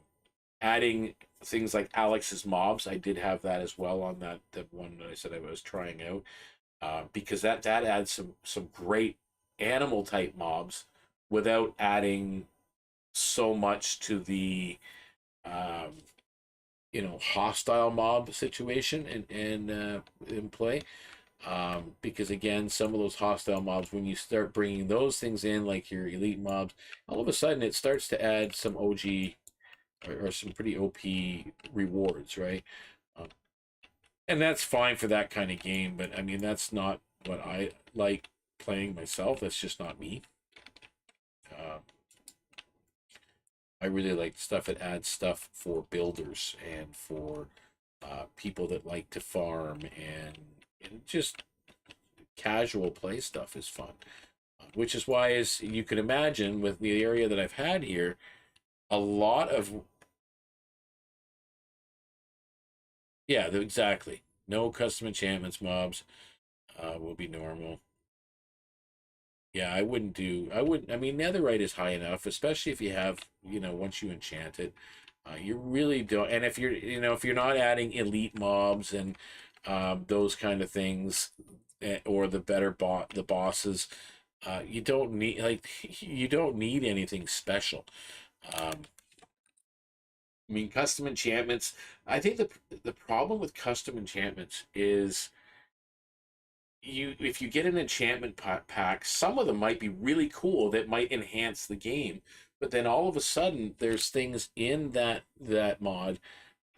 Speaker 1: Adding things like Alex's mobs. I did have that as well on that one that I said I was trying out, because that adds some great animal type mobs without adding so much to the hostile mob situation in play. Because again, some of those hostile mobs, when you start bringing those things in, like your elite mobs, all of a sudden it starts to add some OG or some pretty OP rewards, right? Um, and that's fine for that kind of game, but I mean, that's not what I like playing myself. That's just not me. Uh, I really like stuff that adds stuff for builders and for people that like to farm, and just casual play stuff is fun. Which is why, as you can imagine, with the area that I've had here, a lot of exactly, no custom enchantments mobs will be normal. Yeah, I mean, netherite is high enough, especially if you have, once you enchant it, you really don't. And if you're not adding elite mobs and those kind of things, or the bosses, you don't need, like, you don't need anything special. Um, I mean, custom enchantments. I think the problem with custom enchantments is, if you get an enchantment pack, some of them might be really cool that might enhance the game, but then all of a sudden there's things in that mod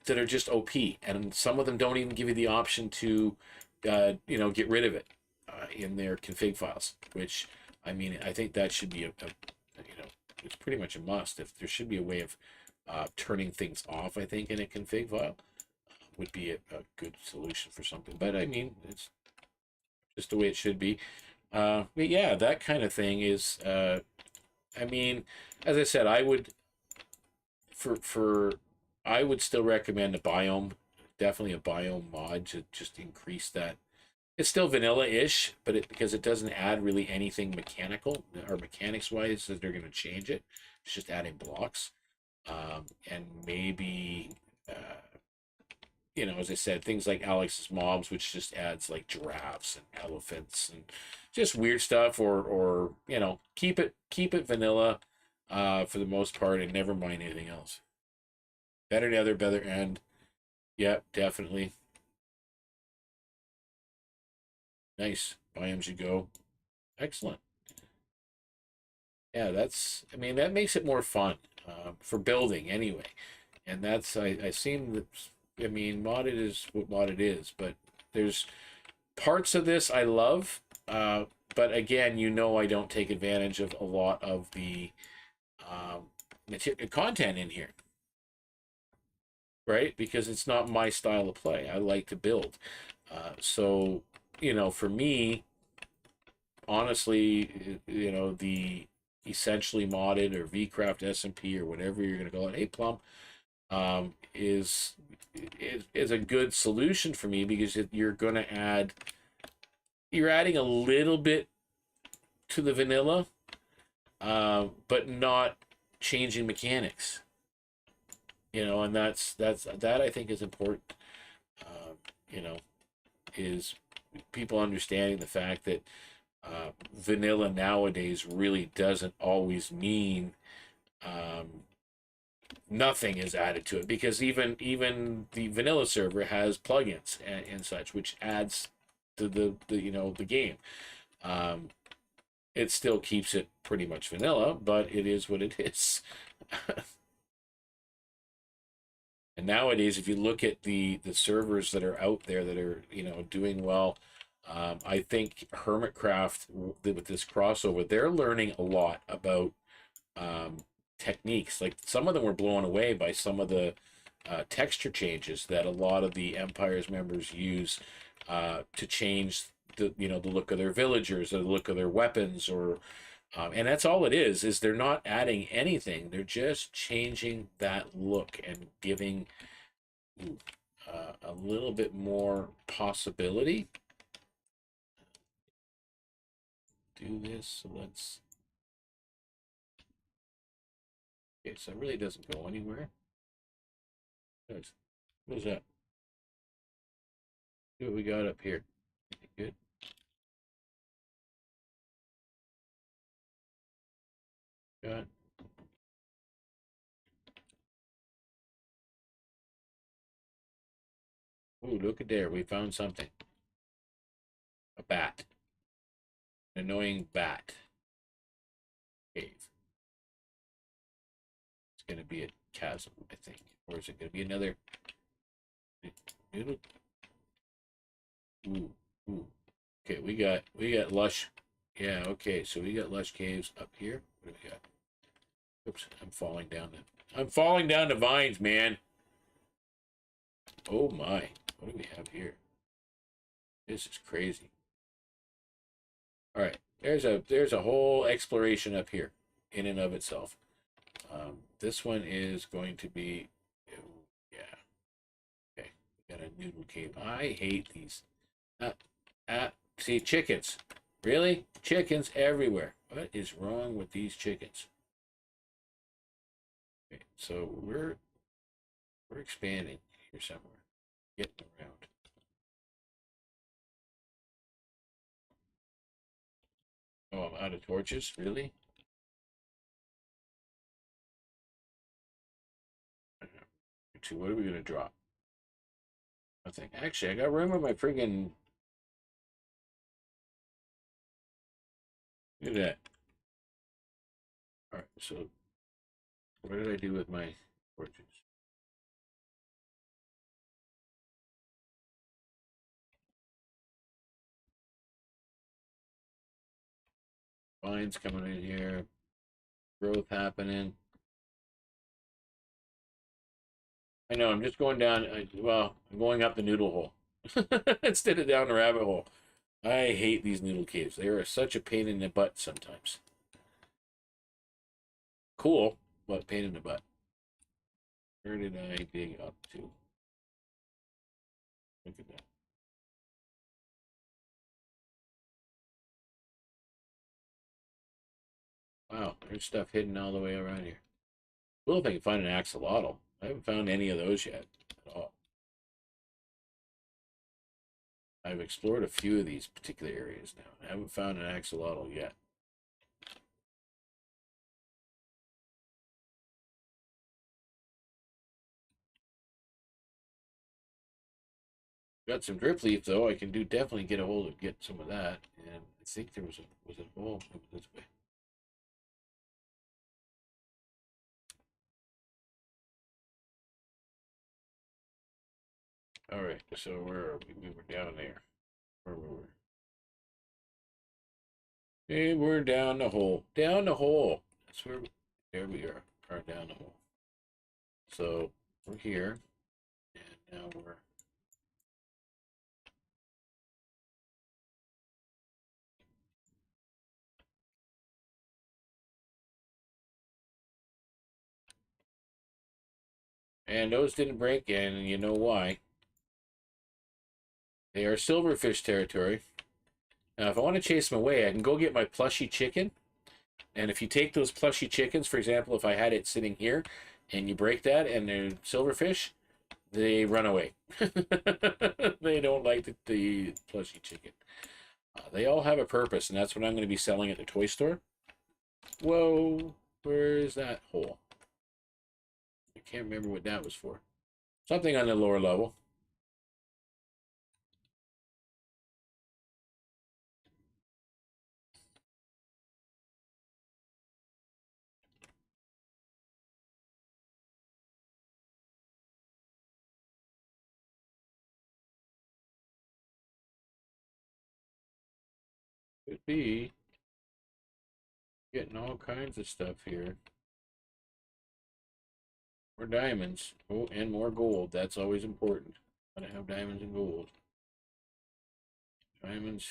Speaker 1: that are just OP, and some of them don't even give you the option to get rid of it in their config files. Which, I mean, I think that should be it's pretty much a must. If there should be a way of turning things off, I think in a config file would be a good solution for something. But I mean, it's just the way it should be. But yeah, that kind of thing is. I mean, as I said, I would for I would still recommend a biome, definitely a biome mod to just increase that. It's still vanilla-ish, but because it doesn't add really anything mechanical or mechanics-wise, that they're going to change it. It's just adding blocks, and maybe as I said, things like Alex's mobs, which just adds like giraffes and elephants and just weird stuff, or keep it vanilla for the most part, and never mind anything else. Better nether, better end. Yep, definitely. Nice. Biomes you go. Excellent. Yeah, I mean, that makes it more fun for building anyway. And I seem that, I mean, modded is what modded is, but there's parts of this I love, but again, I don't take advantage of a lot of the content in here, right? Because it's not my style of play. I like to build. So, for me, honestly, the essentially modded or VCraft SMP or whatever you're going to call it, hey, Plum, is a good solution for me, because you're adding a little bit to the vanilla, but not changing mechanics. And that I think is important. You know, is people understanding the fact that vanilla nowadays really doesn't always mean nothing is added to it, because even the vanilla server has plugins and such, which adds to the game. It still keeps it pretty much vanilla, but it is what it is. And nowadays, if you look at the servers that are out there that are doing well, I think Hermitcraft, with this crossover, they're learning a lot about techniques. Like, some of them were blown away by some of the texture changes that a lot of the Empire's members use to change the look of their villagers or the look of their weapons, or and that's all it is they're not adding anything. They're just changing that look and giving a little bit more possibility. Do this, so let's. Okay, so it really doesn't go anywhere. What is that? See what we got up here. Good. Got. Ooh, look at there. We found something. A bat. An annoying bat. Cave. It's gonna be a chasm, I think. Or is it gonna be another noodle? Ooh, ooh. Okay, we got lush. Yeah, okay, so we got lush caves up here. What do we got? Oops, I'm falling down the vines, man. Oh my. What do we have here? This is crazy. All right, there's a whole exploration up here in and of itself. This one is going to be, oh, yeah. Okay, we got a noodle cave. I hate these. See, chickens. Really? Chickens everywhere. What is wrong with these chickens? Okay, so we're expanding here somewhere. Getting around. Oh, I'm out of torches? Really? What are we gonna drop? Nothing. Actually, I got room on my friggin'. Look at that. Alright, so what did I do with my torches? Vines coming in here. Growth happening. I know, I'm just going down, well, I'm going up the noodle hole instead of down the rabbit hole. I hate these noodle caves. They are such a pain in the butt sometimes. Cool, but pain in the butt. Where did I dig up to? Look at that. Wow, there's stuff hidden all the way around here. Well, if I can find an axolotl. I haven't found any of those yet at all. I've explored a few of these particular areas now. I haven't found an axolotl yet. Got some drip leaf though. I can definitely get a hold of get some of that. And I think there was a hole this way. All right, so where are we? We were down there. Where were we? Hey, we're down the hole. Down the hole. That's where. There we are. Are down the hole. So we're here, and now we're. And those didn't break, and you know why? They are silverfish territory. Now, if I want to chase them away, I can go get my plushy chicken. And if you take those plushy chickens, for example, if I had it sitting here, and you break that, and they're silverfish, they run away. They don't like the plushy chicken. They all have a purpose, and that's what I'm going to be selling at the toy store. Whoa, where is that hole? I can't remember what that was for. Something on the lower level. Could be getting all kinds of stuff here. More diamonds. Oh, and more gold. That's always important. Gotta have diamonds and gold. Diamonds,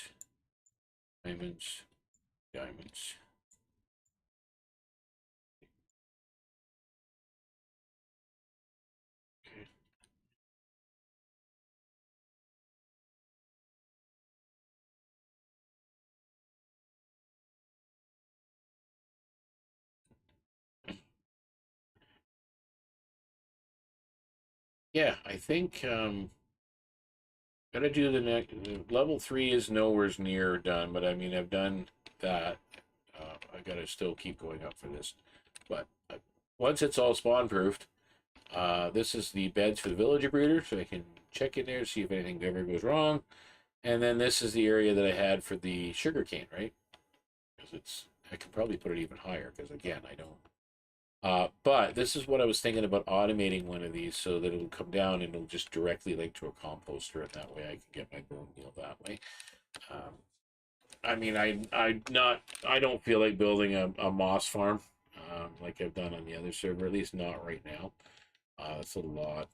Speaker 1: diamonds, diamonds. Okay. yeah, I think gotta do the next. Level 3 is nowhere near done, but I mean I've done that. I gotta still keep going up for this, but once it's all spawn proofed, this is the beds for the villager breeder, so I can check in there, see if anything ever goes wrong. And then this is the area that I had for the sugarcane, right? Because I could probably put it even higher, because again, I don't. But this is what I was thinking about, automating one of these so that it'll come down and it'll just directly link to a composter, and that way I can get my bone meal that way. Um, I mean, I don't feel like building a moss farm like I've done on the other server, at least not right now. It's a lot.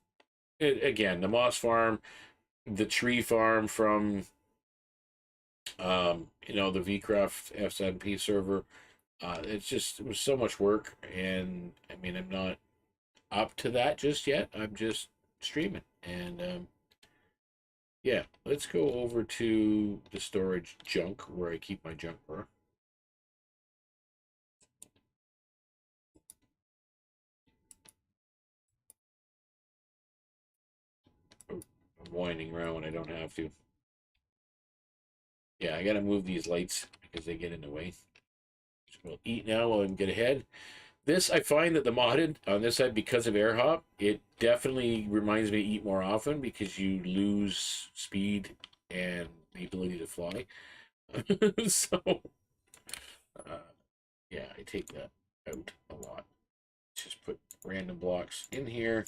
Speaker 1: Again, the moss farm, the tree farm from the VCraft SMP server. It was so much work, and I mean, I'm not up to that just yet. I'm just streaming, and yeah, let's go over to the storage junk where I keep my junk for. Oh, I'm winding around when I don't have to. Yeah, I gotta move these lights because they get in the way. So we'll eat now while I can get ahead. This, I find that the modded on this side, because of air hop, it definitely reminds me to eat more often because you lose speed and the ability to fly. So, yeah, I take that out a lot. Just put random blocks in here.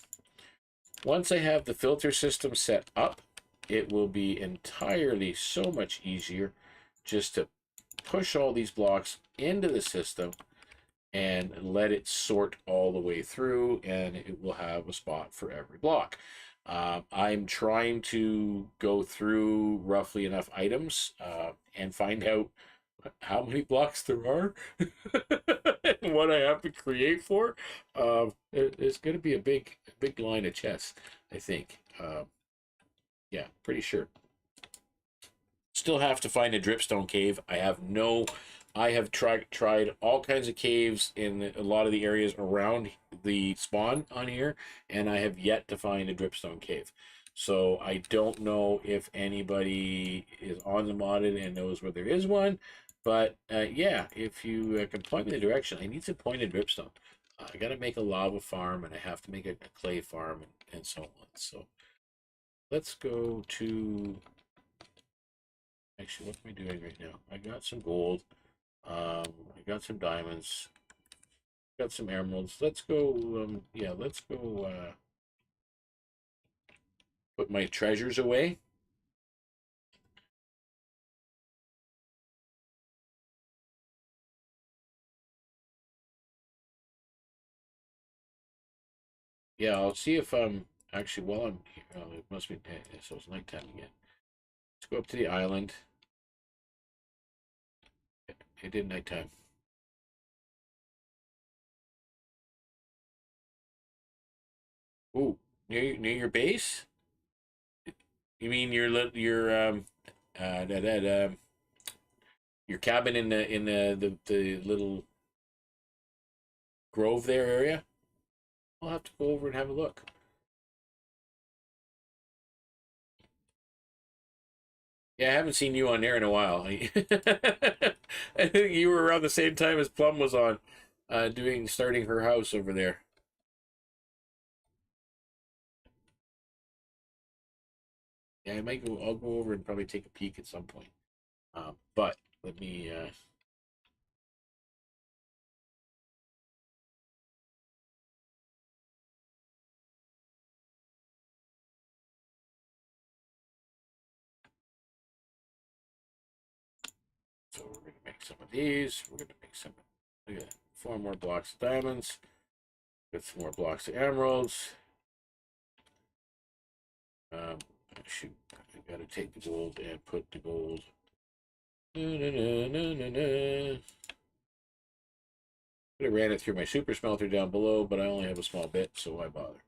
Speaker 1: Once I have the filter system set up, it will be entirely so much easier just to push all these blocks into the system and let it sort all the way through, and it will have a spot for every block. I'm trying to go through roughly enough items and find out how many blocks there are and what I have to create for. It's going to be a big line of chess, I think. Yeah, pretty sure. Still have to find a dripstone cave. I have tried all kinds of caves in a lot of the areas around the spawn on here, and I have yet to find a dripstone cave. So I don't know if anybody is on the modded and knows where there is one, but yeah, if you can point me in the direction, I need some pointed dripstone. I got to make a lava farm, and I have to make a clay farm, and so on. So let's go to. Actually, what am I doing right now? I got some gold. I got some diamonds. Got some emeralds. Let's go. Yeah, let's go. Put my treasures away. Yeah, I'll see if actually while I'm here. Oh, it must be so it's nighttime again. Let's go up to the island. It did nighttime. Ooh, near your base? You mean that your cabin in the little grove there area? I'll have to go over and have a look. Yeah, I haven't seen you on there in a while. I think you were around the same time as Plum was on, starting her house over there. Yeah, I might go. I'll go over and probably take a peek at some point. But let me. So we're gonna make some of these. We're gonna make some. Look at that. 4 more blocks of diamonds. Get some more blocks of emeralds. Um, shoot, I gotta take the gold and put the gold. Na, na, na, na, na, na. Could have ran it through my super smelter down below, but I only have a small bit, so why bother?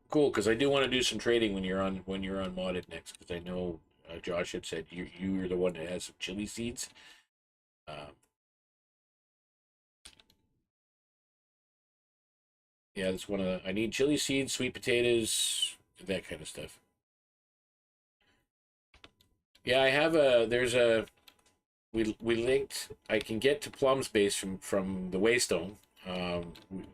Speaker 1: Cool, because I do want to do some trading when you're on modded next, because I know Josh had said you're the one that has some chili seeds. Yeah, that's one of the, I need chili seeds, sweet potatoes, that kind of stuff. Yeah, I have there's a, we linked, I can get to Plum's base from the Waystone.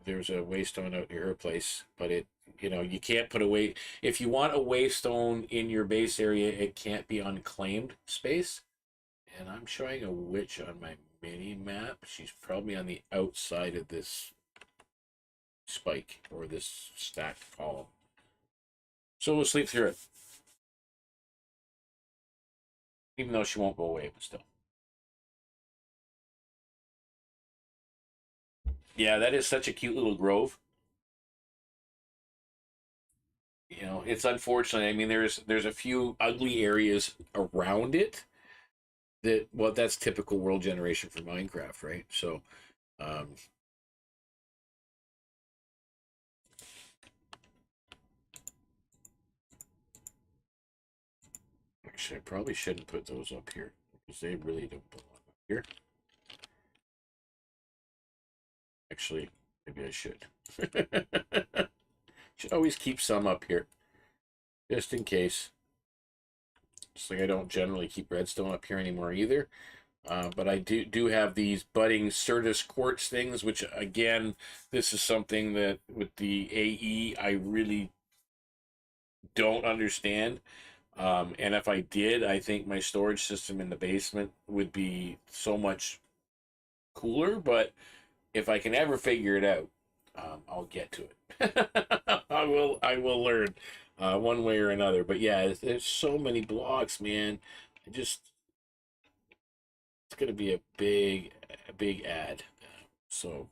Speaker 1: There's a Waystone out near her place, but it, you can't put away, if you want a Waystone in your base area, it can't be unclaimed space. And I'm showing a witch on my mini map. She's probably on the outside of this spike or this stacked column. So we'll sleep through it. Even though she won't go away, but still. Yeah, that is such a cute little grove. It's unfortunate. I mean, there's a few ugly areas around it that, well, that's typical world generation for Minecraft, right? So, actually, I probably shouldn't put those up here because they really don't belong up here. Actually, maybe I should. Should always keep some up here, just in case. Just like I don't generally keep redstone up here anymore either. But I do have these budding Certus quartz things, which again, this is something that with the AE I really don't understand. And if I did, I think my storage system in the basement would be so much cooler. But if I can ever figure it out, I'll get to it. I will learn one way or another. But yeah, there's so many blocks, man. It's going to be a big ad. So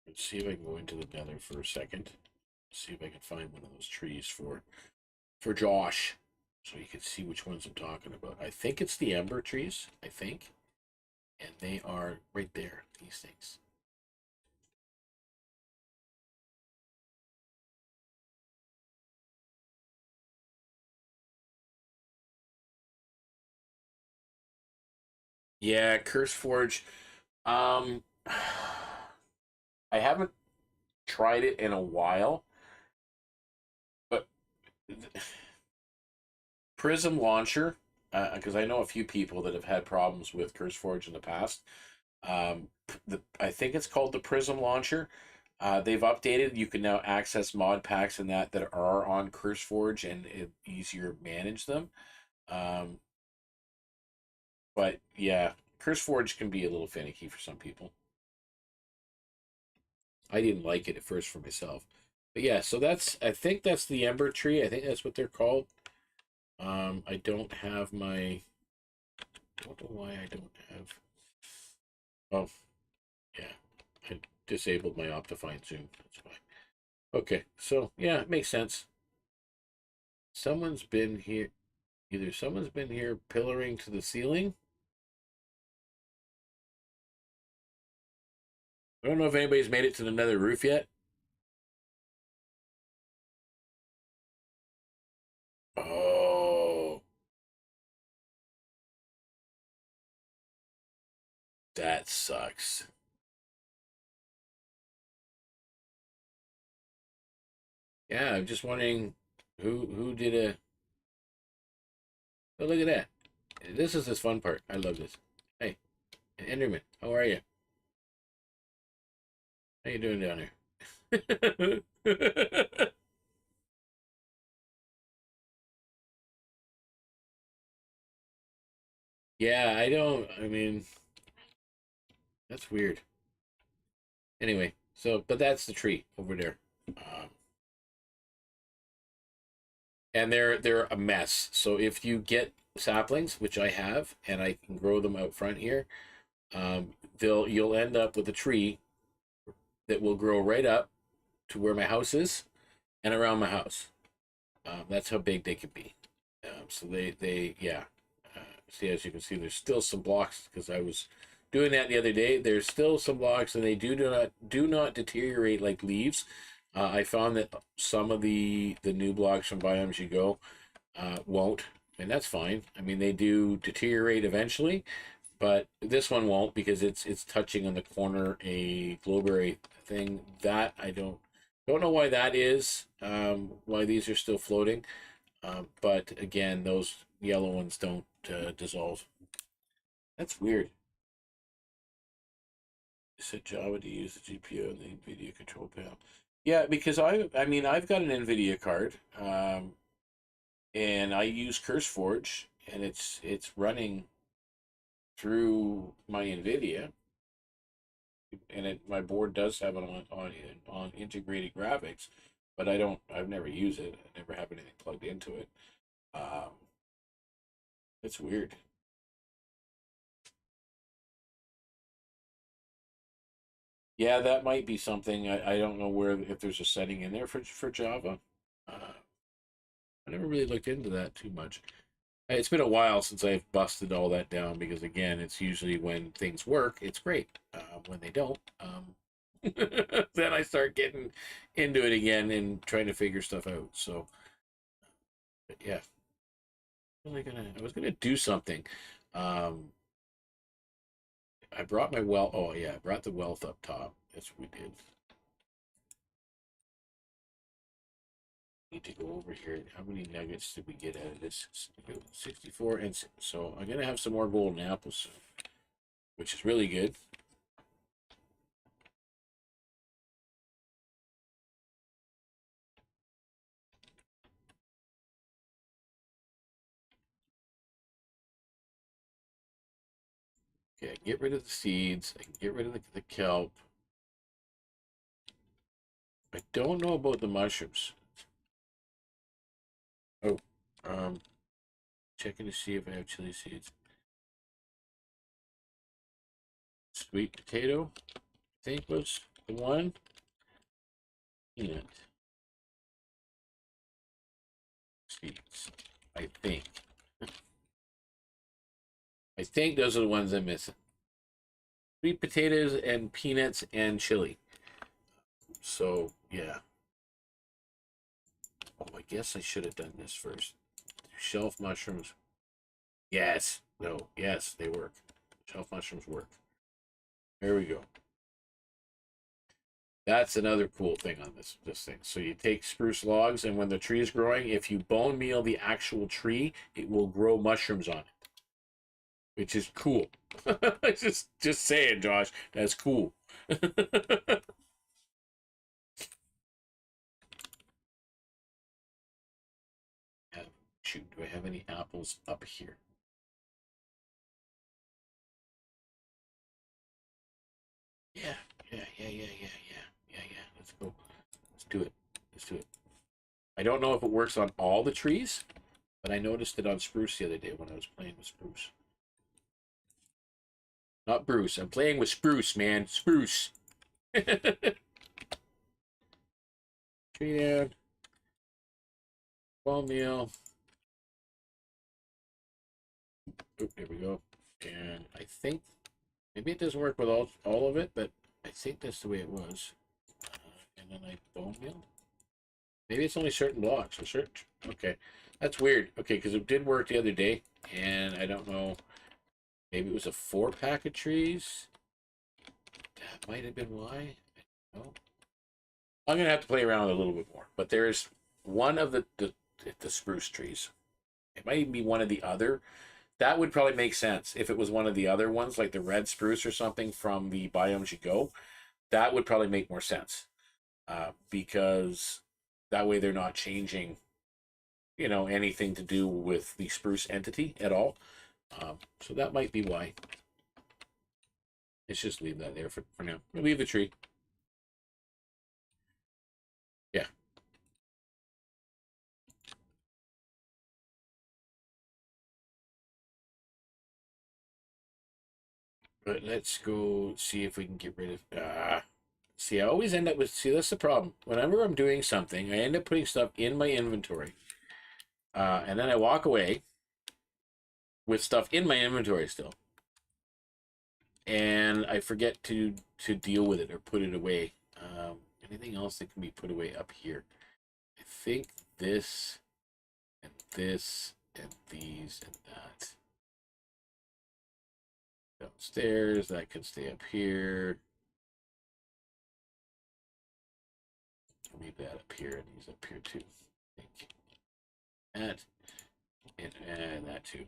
Speaker 1: let's see if I can go into the nether for a second. See if I can find one of those trees for Josh, so you can see which ones I'm talking about. I think it's the ember trees. I think, and they are right there. These things. Yeah, Curse Forge. Um, I haven't tried it in a while, but Prism Launcher, because I know a few people that have had problems with Curse Forge in the past. I think it's called the Prism Launcher. They've updated. You can now access mod packs and that are on Curse Forge, and it easier manage them. But yeah, Curse Forge can be a little finicky for some people. I didn't like it at first for myself. But yeah, so I think that's the Ember Tree. I think that's what they're called. I don't have my, I don't know why I don't have, oh, yeah, I disabled my Optifine Zoom. That's why. Okay, so yeah, it makes sense. Someone's been here, either someone's been here pillaring to the ceiling. I don't know if anybody's made it to the nether roof yet. Oh, that sucks. Yeah, I'm just wondering who did a. Oh, look at that. This is this fun part. I love this. Hey, Enderman, how are you? How you doing down there? Yeah, I don't. I mean, that's weird. Anyway, so but that's the tree over there, and they're a mess. So if you get saplings, which I have, and I can grow them out front here, you'll end up with a tree that will grow right up to where my house is and around my house. That's how big they can be. So they yeah. See, as you can see, there's still some blocks because I was doing that the other day. There's still some blocks, and they do not deteriorate like leaves. I found that some of the new blocks from Biomes You Go won't, and that's fine. I mean, they do deteriorate eventually, but this one won't because it's touching on the corner a glowberry thing. That I don't know why that is. Why these are still floating, but again, those yellow ones don't dissolve. That's weird. You said Java to use the GPU and the NVIDIA control panel. Yeah, because I mean I've got an NVIDIA card, and I use CurseForge, and it's running through my NVIDIA, and my board does have it on integrated graphics, but I've never used it. I never have anything plugged into it. It's weird. Yeah, that might be something. I don't know if there's a setting in there for Java. I never really looked into that too much. It's been a while since I've busted all that down because, again, it's usually when things work, it's great. When they don't, then I start getting into it again and trying to figure stuff out. So, yeah, I was gonna do something. I brought my wealth. Oh yeah, I brought the wealth up top. That's what we did. Need to go over here. How many nuggets did we get out of this? 64, and so I'm gonna have some more golden apples soon, which is really good. Okay, get rid of the seeds. I can get rid of the kelp. I don't know about the mushrooms. Oh, checking to see if I have chili seeds. Sweet potato, I think was the one. Peanut seeds, I think. I think those are the ones I'm missing. Sweet potatoes and peanuts and chili. So, yeah. Oh, I guess I should have done this first. Shelf mushrooms. Yes. No. Yes, they work. Shelf mushrooms work. There we go. That's another cool thing on this thing. So you take spruce logs, and when the tree is growing, if you bone meal the actual tree, it will grow mushrooms on it, which is cool. just saying, Josh, that's cool. Shoot, do I have any apples up here? Yeah. Let's go. Let's do it. Let's do it. I don't know if it works on all the trees, but I noticed it on spruce the other day when I was playing with spruce. Not Bruce. I'm playing with spruce, man. Spruce. Tree down. Ball meal. Oh, there we go. And I think maybe it doesn't work with all of it, but I think that's the way it was. And then I bone meal. Maybe it's only certain blocks or certain. Okay, that's weird. Okay, because it did work the other day, and I don't know. Maybe it was a 4-pack of trees. That might have been why. I don't know. I'm gonna have to play around with it a little bit more. But there's one of the spruce trees. It might even be one of the other. That would probably make sense if it was one of the other ones, like the red spruce or something from the Biomes You Go. That would probably make more sense, because that way they're not changing, anything to do with the spruce entity at all. So that might be why. Let's just leave that there for now. We'll leave the tree. Yeah. But let's go see if we can get rid of... See, I always end up with... See, that's the problem. Whenever I'm doing something, I end up putting stuff in my inventory. And then I walk away with stuff in my inventory still. and I forget to deal with it or put it away. Anything else that can be put away up here? I think this and this and these and that. Downstairs, that can stay up here. Leave that up here and these up here too. I think that and that too.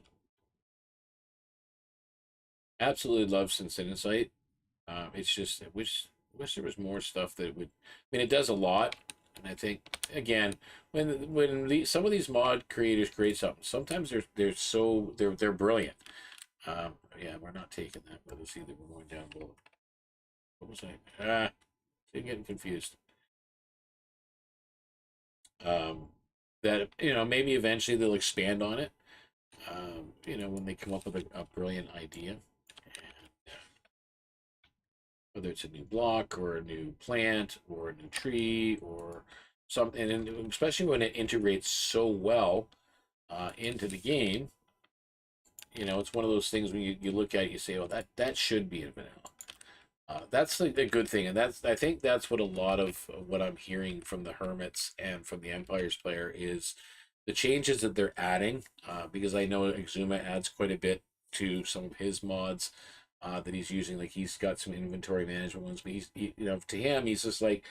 Speaker 1: Absolutely love Syncinicite. It's just I wish there was more stuff that would. I mean, it does a lot, and I think again when some of these mod creators create something, sometimes they're brilliant. Yeah, we're not taking that with us either. We're going down below. What was I? I'm getting confused. That maybe eventually they'll expand on it. When they come up with a brilliant idea, and, whether it's a new block or a new plant or a new tree or something, and especially when it integrates so well into the game. It's one of those things when you look at it, you say, "Oh, that should be in vanilla." That's the good thing, and I think that's what a lot of what I'm hearing from the Hermits and from the Empires player is the changes that they're adding. Because I know Exuma adds quite a bit to some of his mods that he's using. Like he's got some inventory management ones, but to him, he's just like,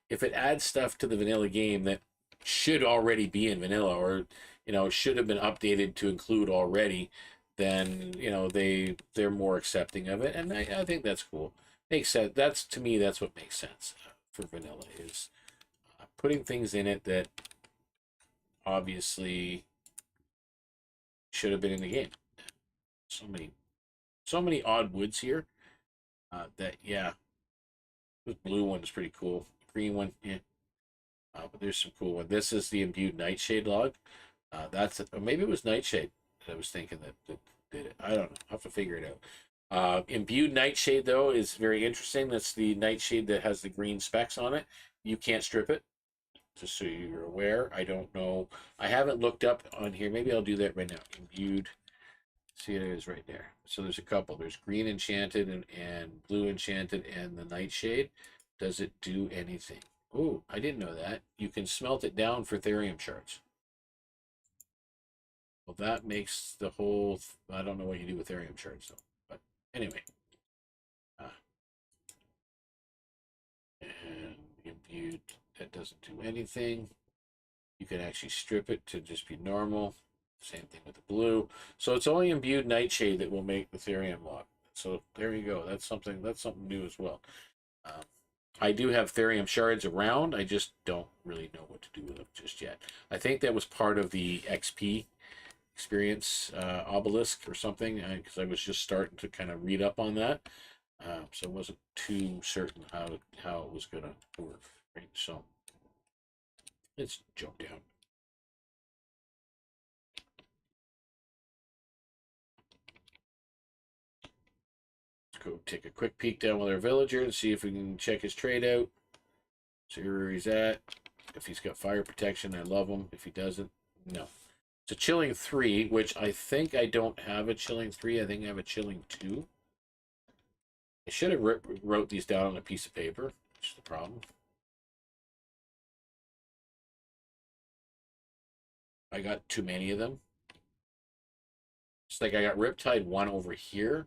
Speaker 1: if it adds stuff to the vanilla game that should already be in vanilla, or should have been updated to include already, then they're more accepting of it, and I think that's cool. Makes sense. To me, that's what makes sense for vanilla is putting things in it that obviously should have been in the game. So many odd woods here. That yeah, this blue one is pretty cool. Green one, yeah. But there's some cool one. This is the imbued nightshade log. That's it. Or maybe it was nightshade that I was thinking that did it. I don't know. I'll have to figure it out. Imbued nightshade though is very interesting. That's the nightshade that has the green specks on it. You can't strip it. Just so you're aware. I don't know. I haven't looked up on here. Maybe I'll do that right now. Imbued. See, it is right there. So there's a couple. There's green enchanted and blue enchanted and the nightshade. Does it do anything? Oh, I didn't know that. You can smelt it down for therium shards. Well, that makes the whole. I don't know what you do with therium shards though. But anyway. And imbued, that doesn't do anything. You can actually strip it to just be normal. Same thing with the blue. So it's only imbued nightshade that will make the therium lock. So there you go. That's something new as well. I do have therium shards around. I just don't really know what to do with them just yet. I think that was part of the XP experience obelisk or something, because I was just starting to kind of read up on that. So I wasn't too certain how it was going to work. Right? So let's jump down. Let's go take a quick peek down with our villager and see if we can check his trade out. See where he's at. If he's got fire protection, I love him. If he doesn't, no. It's a chilling 3, which I think I don't have a chilling 3. I think I have a chilling 2. I should have wrote these down on a piece of paper, which is the problem. I got too many of them. It's like I got Riptide 1 over here,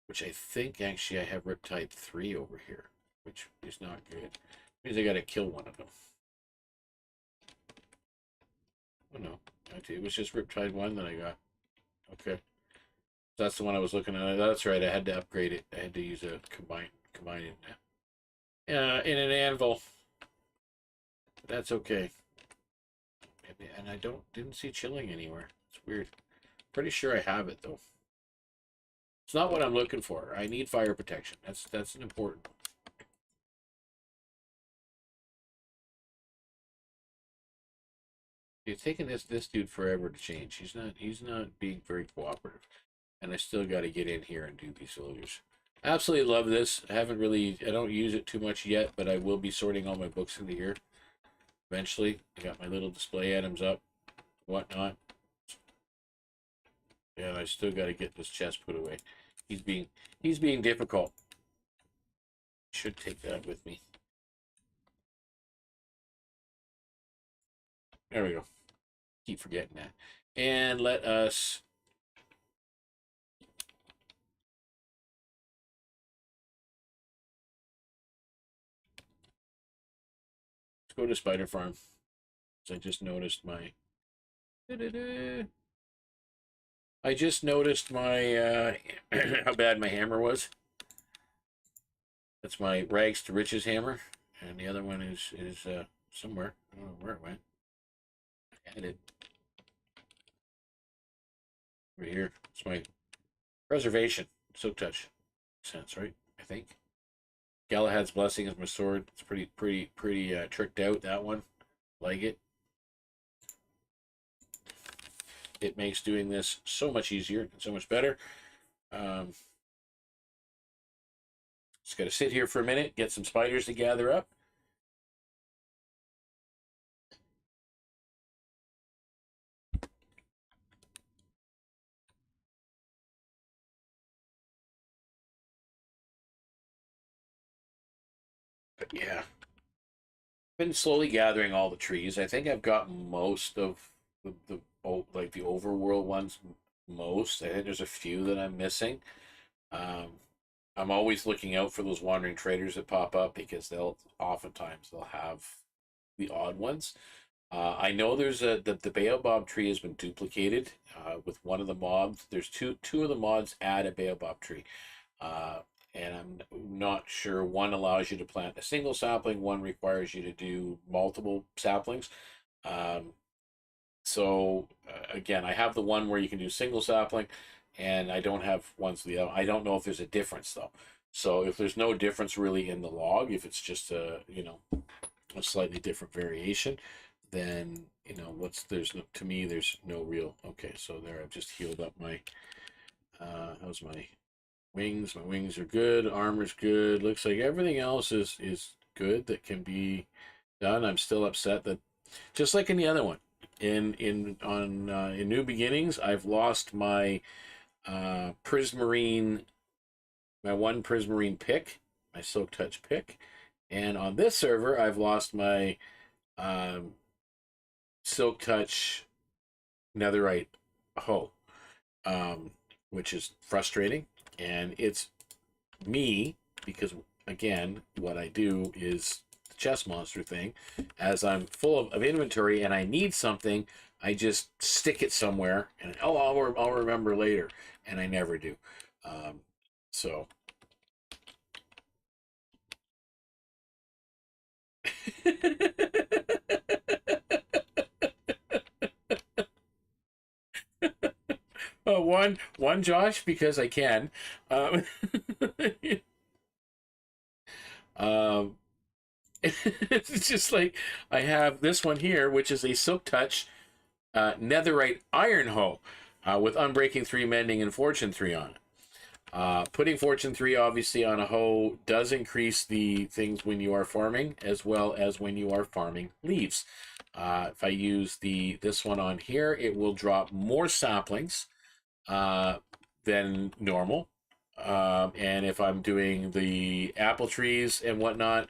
Speaker 1: which I think actually I have Riptide 3 over here, which is not good. It means I got to kill one of them. Oh no, it was just Riptide 1 that I got. Okay. That's the one I was looking at. That's right, I had to upgrade it. I had to use a combine it in an anvil. That's okay. And I didn't see chilling anywhere. It's weird. Pretty sure I have it though. It's not what I'm looking for. I need fire protection. That's an important one. It's taking this dude forever to change. He's not being very cooperative. And I still got to get in here and do these villagers. Absolutely love this. I don't use it too much yet, but I will be sorting all my books into here eventually. I got my little display items up, whatnot. And I still got to get this chest put away. He's being difficult. Should take that with me. There we go. Keep forgetting that. And let us go to Spider Farm. So I just noticed my how bad my hammer was. That's my rags to riches hammer, and the other one is somewhere. I don't know where it went. I had it over here. It's my preservation silk touch. Makes sense, right? I think. Galahad's blessing is my sword. It's pretty tricked out, that one. Like it. It makes doing this so much easier and so much better. Just got to sit here for a minute, get some spiders to gather up. But yeah, been slowly gathering all the trees. I think I've got most of the like the overworld ones. Most. I think there's a few that I'm missing. Um, I'm always looking out for those wandering traders that pop up because oftentimes they'll have the odd ones. I know there's the baobab tree has been duplicated with one of the mobs. There's two of the mods add a baobab tree. Uh, and I'm not sure. One allows you to plant a single sapling, one requires you to do multiple saplings. So again, I have the one where you can do single sapling, and I don't have ones the other. I don't know if there's a difference though. So if there's no difference really in the log, if it's just a a slightly different variation, then there's no, to me there's no real. Okay, so there I've just healed up my how's my wings. My wings are good, armor's good. Looks like everything else is good that can be done. I'm still upset that, just like in the other one, in New Beginnings, I've lost my Prismarine, my one Prismarine pick, my Silk Touch pick, and on this server I've lost my Silk Touch Netherite hoe, which is frustrating, and it's me because again, what I do is the chest monster thing. As I'm full of inventory and I need something, I just stick it somewhere, and I'll remember later, and I never do. So. One Josh, because I can. Um, it's just like I have this one here, which is a Silk Touch Netherite Iron Hoe with Unbreaking 3, Mending, and Fortune 3 on it. Putting Fortune 3 obviously on a hoe does increase the things when you are farming, as well as when you are farming leaves. If I use this one on here, it will drop more saplings than normal. And if I'm doing the apple trees and whatnot,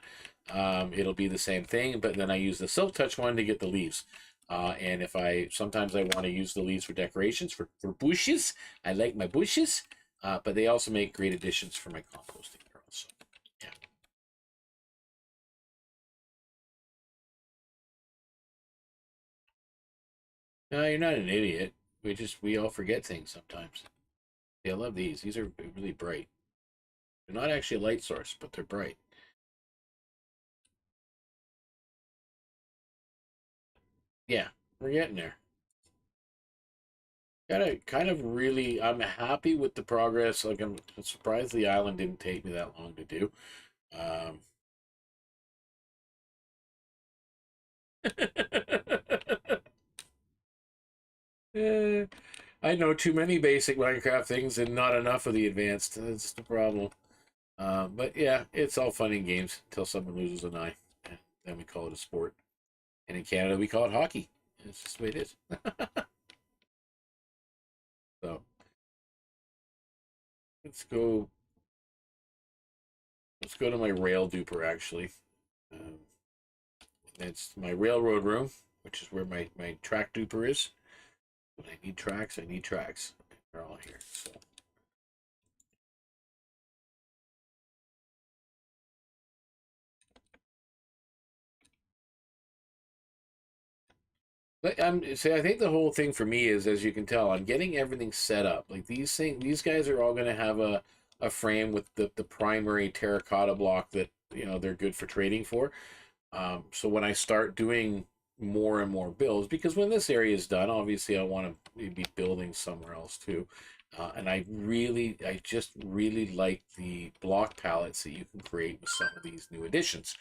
Speaker 1: it'll be the same thing, but then I use the Silk Touch one to get the leaves. And sometimes I want to use the leaves for decorations, for bushes. I like my bushes, but they also make great additions for my composting girls. So, yeah. No, you're not an idiot. We all forget things sometimes. Yeah, I love these. These are really bright. They're not actually a light source, but they're bright. Yeah, we're getting there. Gotta kind of really, I'm happy with the progress. Like, I'm surprised the island didn't take me that long to do. Um, eh, I know too many basic Minecraft things and not enough of the advanced. That's the problem. But yeah, it's all fun and games until someone loses an eye. And then we call it a sport. And in Canada, we call it hockey. It's just the way it is. So. let's go to my rail duper actually. Um, that's my railroad room, which is where my track duper is. When I need tracks, I need tracks. They're all here. So see, I think the whole thing for me is, as you can tell, I'm getting everything set up. Like these guys are all going to have a frame with the primary terracotta block that they're good for trading for. So when I start doing more and more builds, because when this area is done, obviously I want to be building somewhere else too. And I just really like the block palettes that you can create with some of these new additions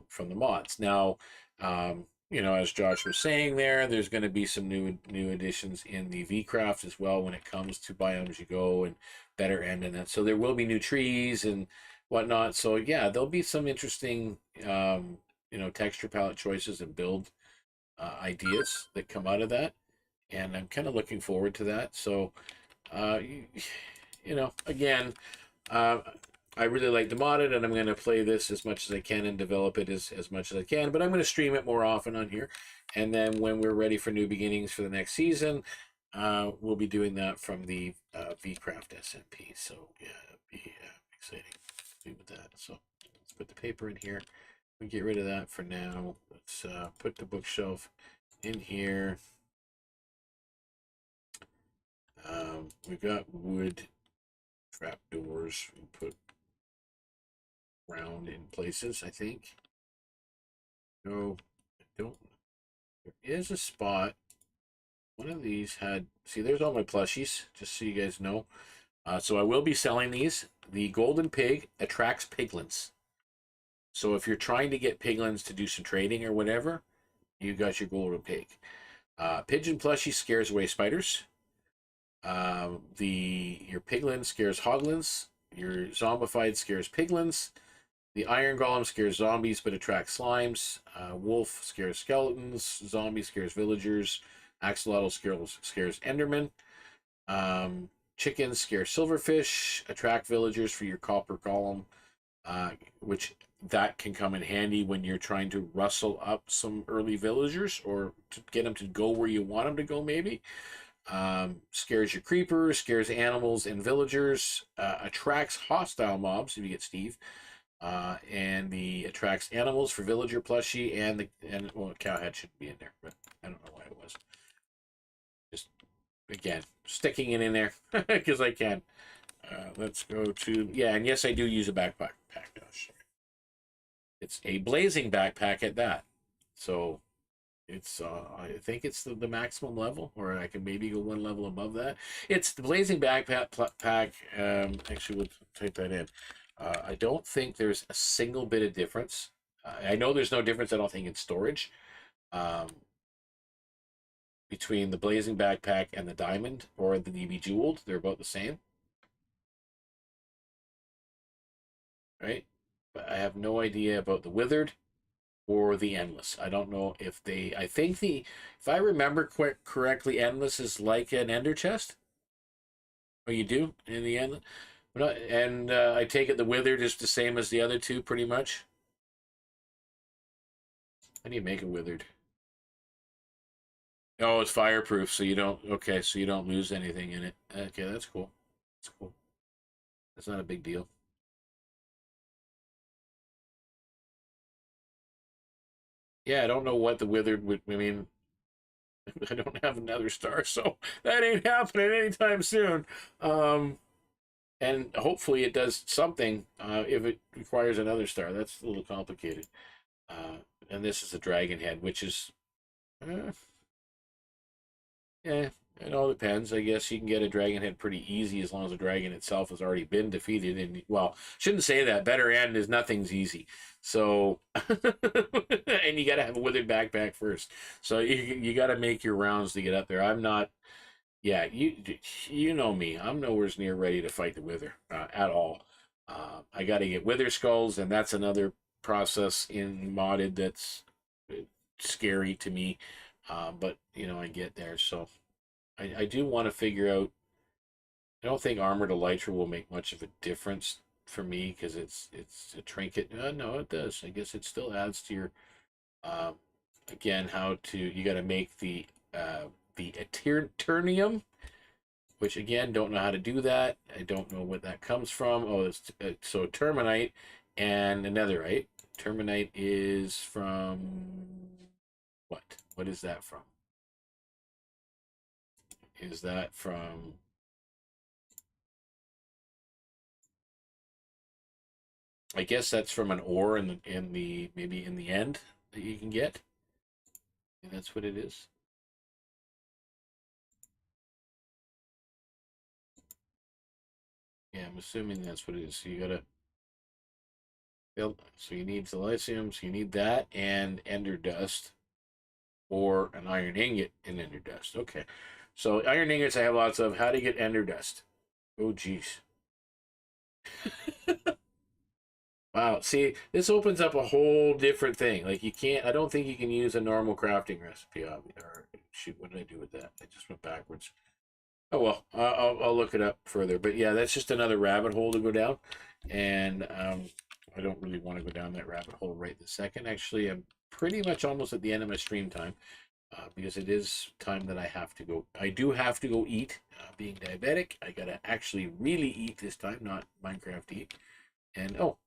Speaker 1: from the mods. Now, as Josh was saying there's going to be some new additions in the VCraft as well when it comes to biomes you go and better end in that. So there will be new trees and whatnot. So yeah, there'll be some interesting texture palette choices and build ideas that come out of that, and I'm kind of looking forward to that. So uh, again, uh, I really like the modded, and I'm going to play this as much as I can and develop it as much as I can. But I'm going to stream it more often on here, and then when we're ready for new beginnings for the next season, we'll be doing that from the VCraft SMP. So yeah, it'll be exciting to do with that. So let's put the paper in here. We get rid of that for now. Let's put the bookshelf in here. We've got wood trapdoors. We put round in places, I think. No, I don't. There is a spot. One of these had. See, there's all my plushies, just so you guys know. So I will be selling these. The golden pig attracts piglins. So if you're trying to get piglins to do some trading or whatever, you got your golden pig. Pigeon plushie scares away spiders. Your piglin scares hoglins. Your zombified scares piglins. The iron golem scares zombies but attracts slimes. Wolf scares skeletons. Zombie scares villagers. Axolotl scares endermen. Chicken scares silverfish. Attract villagers for your copper golem, which that can come in handy when you're trying to rustle up some early villagers or to get them to go where you want them to go, maybe. Scares your creepers, scares animals and villagers, attracts hostile mobs if you get Steve, and the attracts animals for villager plushie, and cowhead shouldn't be in there, but I don't know why it was. Just again sticking it in there because I can. Let's go to and yes, I do use a backpack. It's a blazing backpack at that, so it's I think it's the maximum level, or I can maybe go one level above that. It's the blazing backpack pack. Actually, we'll type that in. I don't think there's a single bit of difference. I know there's no difference, I don't think, in storage um, between the blazing backpack and the diamond or the DB jeweled. They're about the same, right? But I have no idea about the withered or the endless. I don't know if they. I think if I remember correctly, endless is like an ender chest. Oh, you do in the end, and I take it the withered is the same as the other two, pretty much. How do you make a withered? Oh, it's fireproof, so you don't. Okay, so you don't lose anything in it. Okay, that's cool. That's cool. That's not a big deal. Yeah, I don't know what the withered would. I mean, I don't have another star, so that ain't happening anytime soon. Um, and hopefully it does something if it requires another star. That's a little complicated. And this is a dragon head, which is, uh, yeah, it all depends. I guess you can get a dragon head pretty easy as long as the dragon itself has already been defeated. And well, shouldn't say that. Better end is nothing's easy. So, and you got to have a withered backpack first. So you got to make your rounds to get up there. I'm not. Yeah, you know me. I'm nowhere near ready to fight the wither at all. I got to get wither skulls, and that's another process in modded that's scary to me. But I get there. So I do want to figure out I don't think armored elytra will make much of a difference for me because it's a trinket. No, it does. I guess it still adds to your um, again how to you got to make the Eternium, which again don't know how to do that. I don't know what that comes from. Oh, it's so terminite and a netherite. Terminite is from what? What is that from? Is that from? I guess that's from an ore in the maybe in the end that you can get. And that's what it is. Yeah, I'm assuming that's what it is. So you gotta build. So you need silicium. So you need that and ender dust, or an iron ingot and ender dust. Okay. So iron ingots I have lots of. How to get ender dust? Oh, geez. Wow. See, this opens up a whole different thing. Like you can't. I don't think you can use a normal crafting recipe. Or shoot, what did I do with that? I just went backwards. Oh well, I'll look it up further. But yeah, that's just another rabbit hole to go down, and I don't really want to go down that rabbit hole right this second. Actually, I'm pretty much almost at the end of my stream time because it is time that I have to go. I do have to go eat. Being diabetic, I gotta actually really eat this time, not Minecraft eat. And oh,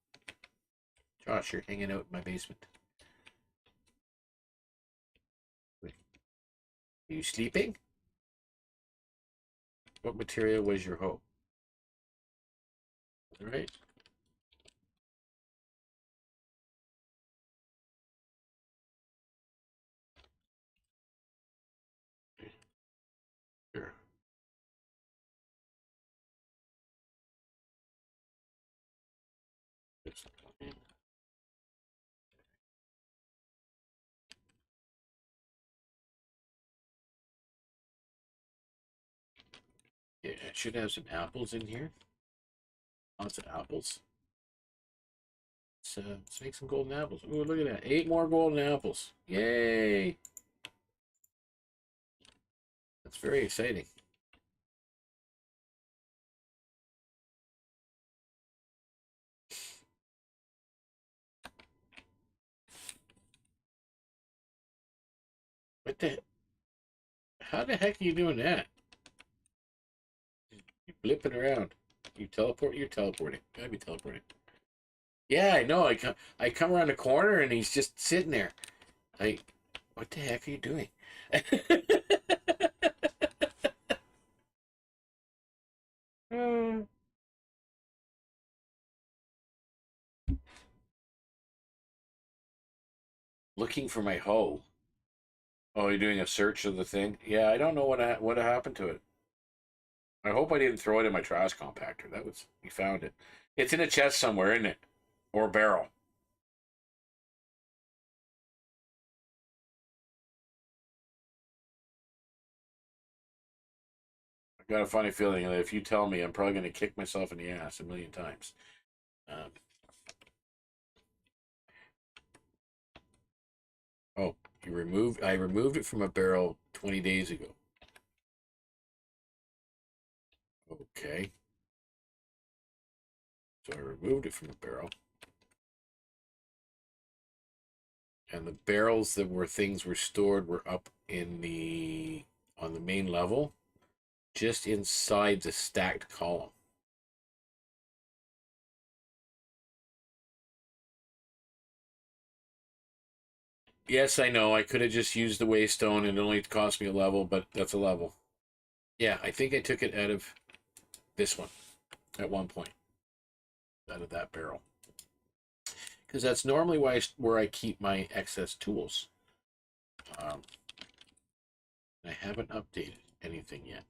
Speaker 1: Josh, you're hanging out in my basement. Are you sleeping? What material was your hoe? All right. Sure. Yeah, I should have some apples in here. Lots of apples. Let's make some golden apples. Ooh, look at that. 8 more golden apples. Yay! That's very exciting. What the? How the heck are you doing that? You're blipping around. You teleport? You're teleporting. Gotta be teleporting. Yeah, I know. I come around the corner and he's just sitting there. Like, what the heck are you doing? Looking for my hoe. Oh, you're doing a search of the thing? Yeah, I don't know what happened to it. I hope I didn't throw it in my trash compactor. That was we found it. It's in a chest somewhere, isn't it? Or a barrel. I got a funny feeling that if you tell me, I'm probably going to kick myself in the ass a million times. Um, oh, you removed? I removed it from a barrel 20 days ago. Okay, so I removed it from a barrel, and the barrels that were things were stored were up in the on the main level, just inside the stacked column. Yes, I know. I could have just used the waystone and it only cost me a level, but that's a level. Yeah, I think I took it out of this one at one point, out of that barrel. Because that's normally where I keep my excess tools. Um, I haven't updated anything yet.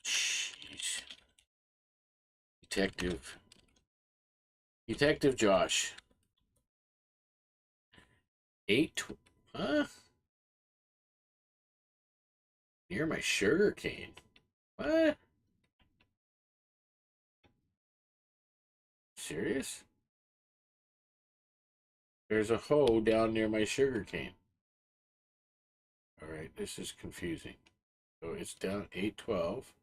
Speaker 1: Jeez. Detective Josh. 8, huh? Near my sugar cane. What? Serious? There's a hoe down near my sugar cane. All right, this is confusing. So it's down 812.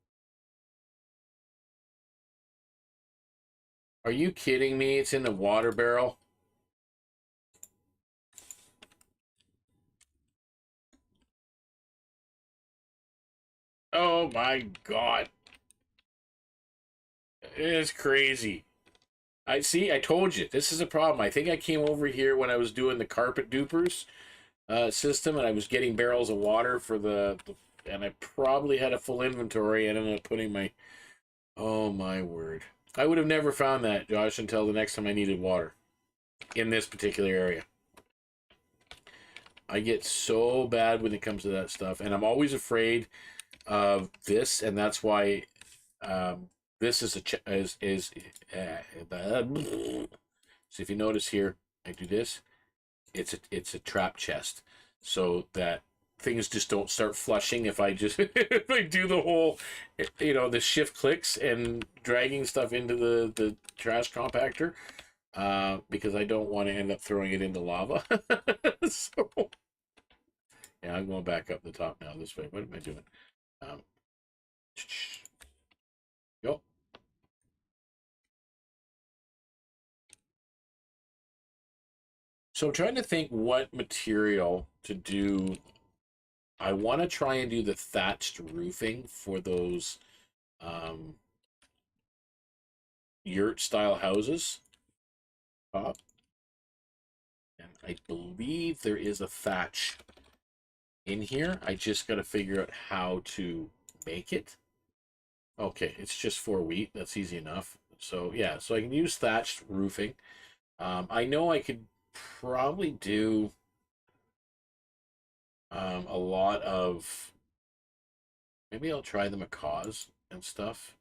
Speaker 1: Are you kidding me? It's in the water barrel. Oh my God. It is crazy. I see, I told you, this is a problem. I think I came over here when I was doing the carpet dupers system, and I was getting barrels of water for and I probably had a full inventory and ended up putting my, oh my word. I would have never found that, Josh, until the next time I needed water in this particular area. I get so bad when it comes to that stuff, and I'm always afraid of this, and that's why this is so if you notice here, I do this. It's a trap chest, so that things just don't start flushing if I just if I do the whole, the shift clicks and dragging stuff into the trash compactor, because I don't want to end up throwing it into lava. So yeah, I'm going back up the top now this way. What am I doing? Yo. So I'm trying to think what material to do. I want to try and do the thatched roofing for those yurt style houses. And I believe there is a thatch in here. I just got to figure out how to make it. Okay, it's just for wheat. That's easy enough. So yeah, so I can use thatched roofing. I know I could probably do a lot of, maybe I'll try the macaws and stuff.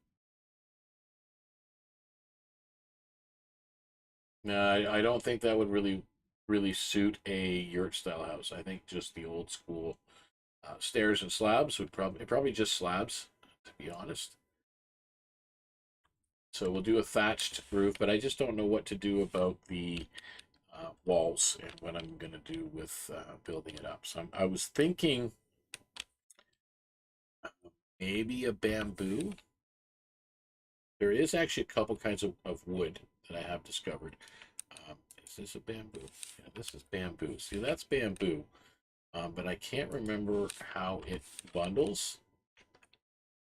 Speaker 1: No, I don't think that would really suit a yurt style house. I think just the old school stairs and slabs would probably just slabs, to be honest. So we'll do a thatched roof, but I just don't know what to do about the walls and what I'm going to do with building it up. So I was thinking maybe a bamboo. There is actually a couple kinds of wood that I have discovered. Is this a bamboo? Yeah, this is bamboo. See, that's bamboo. But I can't remember how it bundles.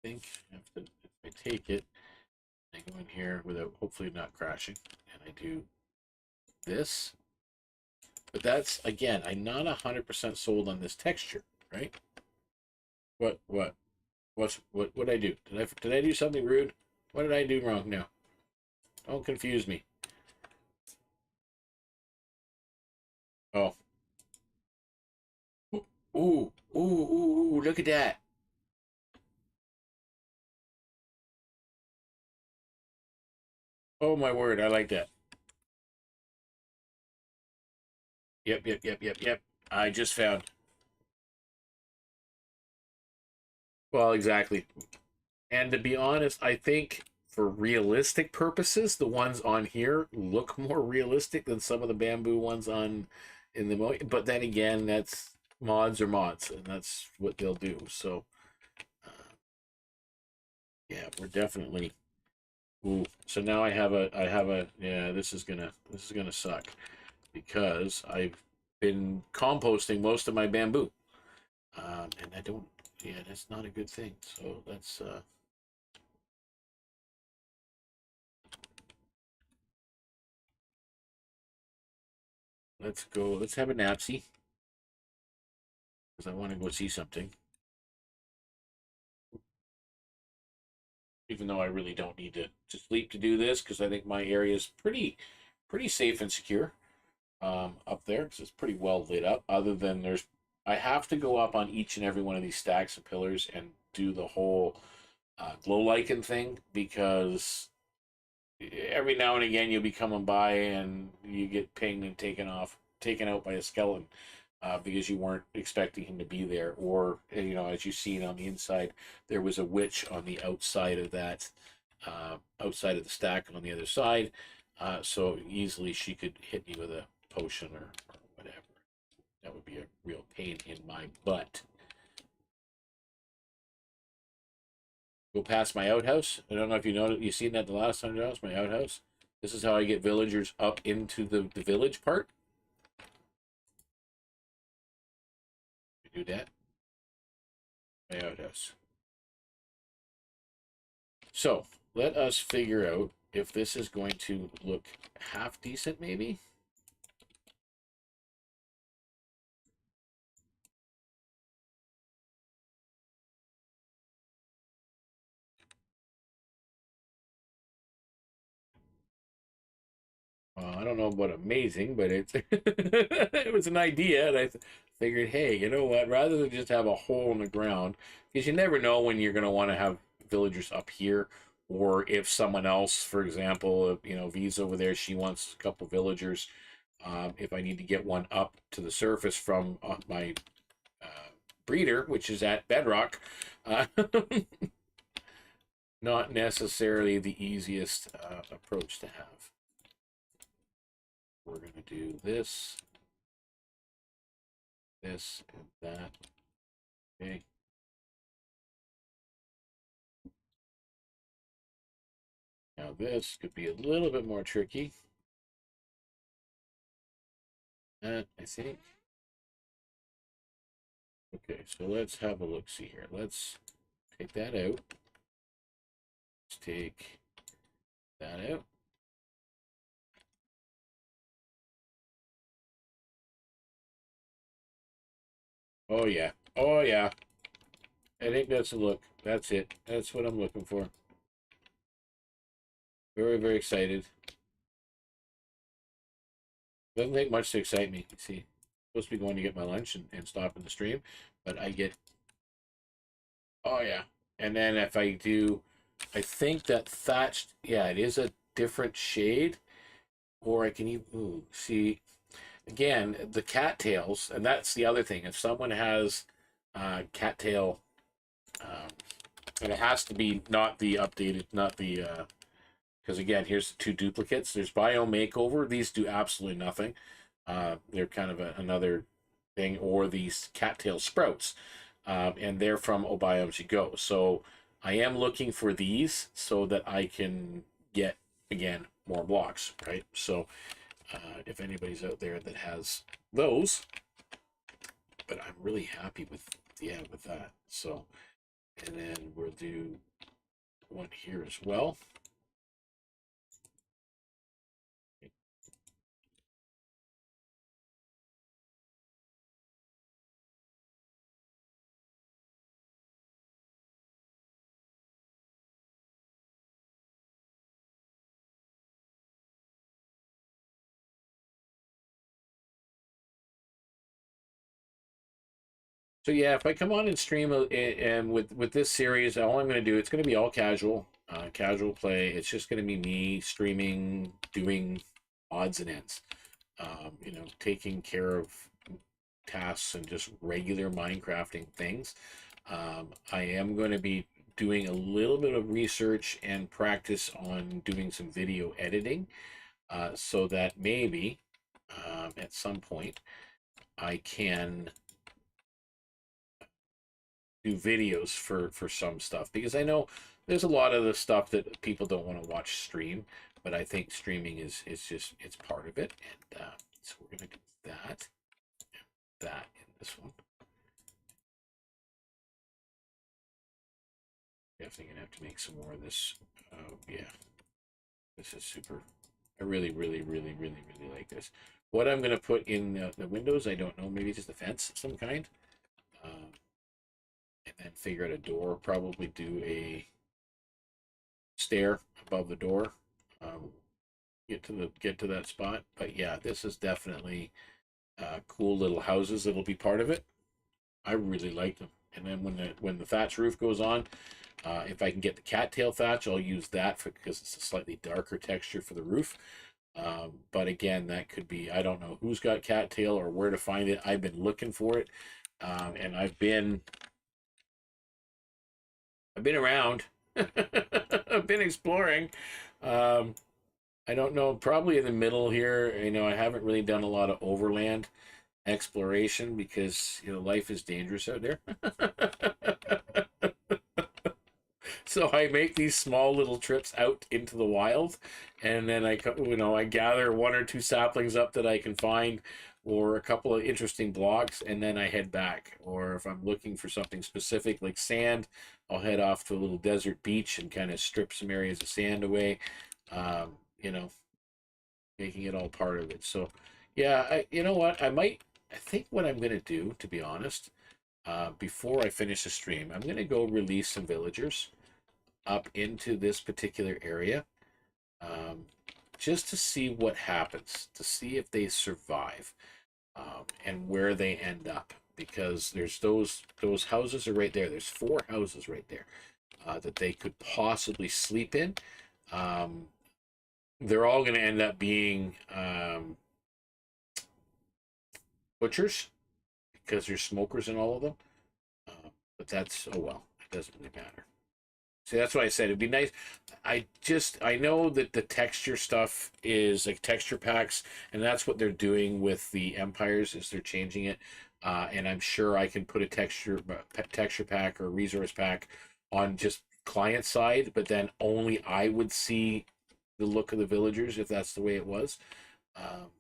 Speaker 1: I think if I take it, I go in here without hopefully not crashing, and I do this. But that's, again, I'm not 100% sold on this texture, right? What did I do? Did I do something rude? What did I do wrong now? Don't confuse me. Oh. Ooh, ooh, ooh, look at that. Oh my word, I like that. Yep. I just found. Well, exactly. And to be honest, I think for realistic purposes, the ones on here look more realistic than some of the bamboo ones on in the but then again, that's mods are mods, and that's what they'll do. So uh, yeah, we're definitely. Ooh, so now yeah, this is gonna suck because I've been composting most of my bamboo. And I don't, yeah, that's not a good thing. So let's go, let's have a napsy because I want to go see something. Even though I really don't need to sleep to do this because I think my area is pretty safe and secure up there because it's pretty well lit up. Other than I have to go up on each and every one of these stacks of pillars and do the whole glow lichen thing because every now and again you'll be coming by and you get pinged and taken out by a skeleton because you weren't expecting him to be there, or as you've seen on the inside, there was a witch on the outside of that, outside of the stack on the other side, so easily she could hit me with a potion or whatever. That would be a real pain in my butt. Go past my outhouse. I don't know if you noticed, you seen that the last time I was my outhouse. This is how I get villagers up into the village part. Do that. My outhouse. So let us figure out if this is going to look half decent, maybe. I don't know about amazing, but it's it was an idea, and I figured, hey, you know what? Rather than just have a hole in the ground, because you never know when you're going to want to have villagers up here, or if someone else, for example, you know, V's over there, she wants a couple villagers. If I need to get one up to the surface from my breeder, which is at bedrock, not necessarily the easiest approach to have. We're going to do this, this, and that. Okay. Now this could be a little bit more tricky. I think. Okay, so let's have a look-see here. Let's take that out. Let's take that out. Oh, yeah. Oh, yeah. I think that's a look. That's it. That's what I'm looking for. Very, very excited. Doesn't take much to excite me. You see, I'm supposed to be going to get my lunch and stopping the stream, but I get... Oh, yeah. And then if I do... I think that thatched... Yeah, it is a different shade. Or I can even... Ooh, see... Again, the cattails, and that's the other thing. If someone has cattail, and it has to be not the updated, not the, because again, here's the two duplicates. There's Biome Makeover. These do absolutely nothing. They're kind of another thing, or these cattail sprouts, and they're from Biomes You Go. So I am looking for these so that I can get, again, more blocks, right? So if anybody's out there that has those, but I'm really happy with, yeah, with that. So, and then we'll do one here as well. So yeah, if I come on and stream and with this series, all I'm going to do, it's going to be all casual, casual play. It's just going to be me streaming, doing odds and ends, you know, taking care of tasks and just regular Minecrafting things. I am going to be doing a little bit of research and practice on doing some video editing, so that maybe at some point I can do videos for some stuff, because I know there's a lot of the stuff that people don't want to watch stream, but I think streaming is just, it's part of it. And so we're going to do that and that in this one. Definitely gonna have to make some more of this. Yeah, this is super. I really like this. What I'm gonna put in the windows, I don't know, maybe just a fence of some kind, and then figure out a door. Probably do a stair above the door, get to that spot. But yeah, this is definitely cool little houses that'll be part of it. I really like them. And then when the thatch roof goes on, if I can get the cattail thatch, I'll use that because it's a slightly darker texture for the roof. But again, that could be, I don't know who's got cattail or where to find it. I've been looking for it, and I've been around. I've been exploring. I don't know, probably in the middle here. You know, I haven't really done a lot of overland exploration because, you know, life is dangerous out there. So I make these small little trips out into the wild, and then I gather one or two saplings up that I can find, or a couple of interesting blocks, and then I head back. Or if I'm looking for something specific like sand, I'll head off to a little desert beach and kind of strip some areas of sand away. You know, making it all part of it. So, yeah, you know what? I think what I'm gonna do, to be honest, before I finish the stream, I'm gonna go release some villagers up into this particular area, um, just to see what happens, to see if they survive, and where they end up. Because there's those houses are right there. There's 4 houses right there that they could possibly sleep in. Um, they're all going to end up being butchers because there's smokers in all of them. But that's, oh well, it doesn't really matter. See, that's why I said it'd be nice. I know that the texture stuff is like texture packs, and that's what they're doing with the empires is they're changing it. And I'm sure I can put a texture pack or resource pack on just client side, but then only I would see the look of the villagers if that's the way it was. Um,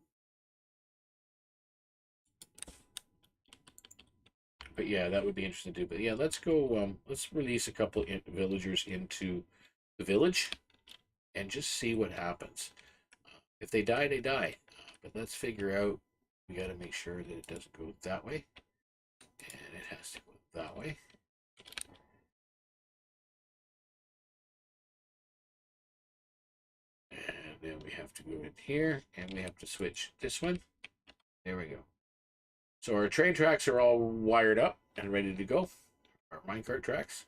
Speaker 1: but yeah, that would be interesting to do. But yeah, let's go. Let's release a couple villagers into the village and just see what happens. If they die, they die. But let's figure out. We got to make sure that it doesn't go that way, and it has to go that way. And then we have to go in here, and we have to switch this one. There we go. So our train tracks are all wired up and ready to go. Our minecart tracks.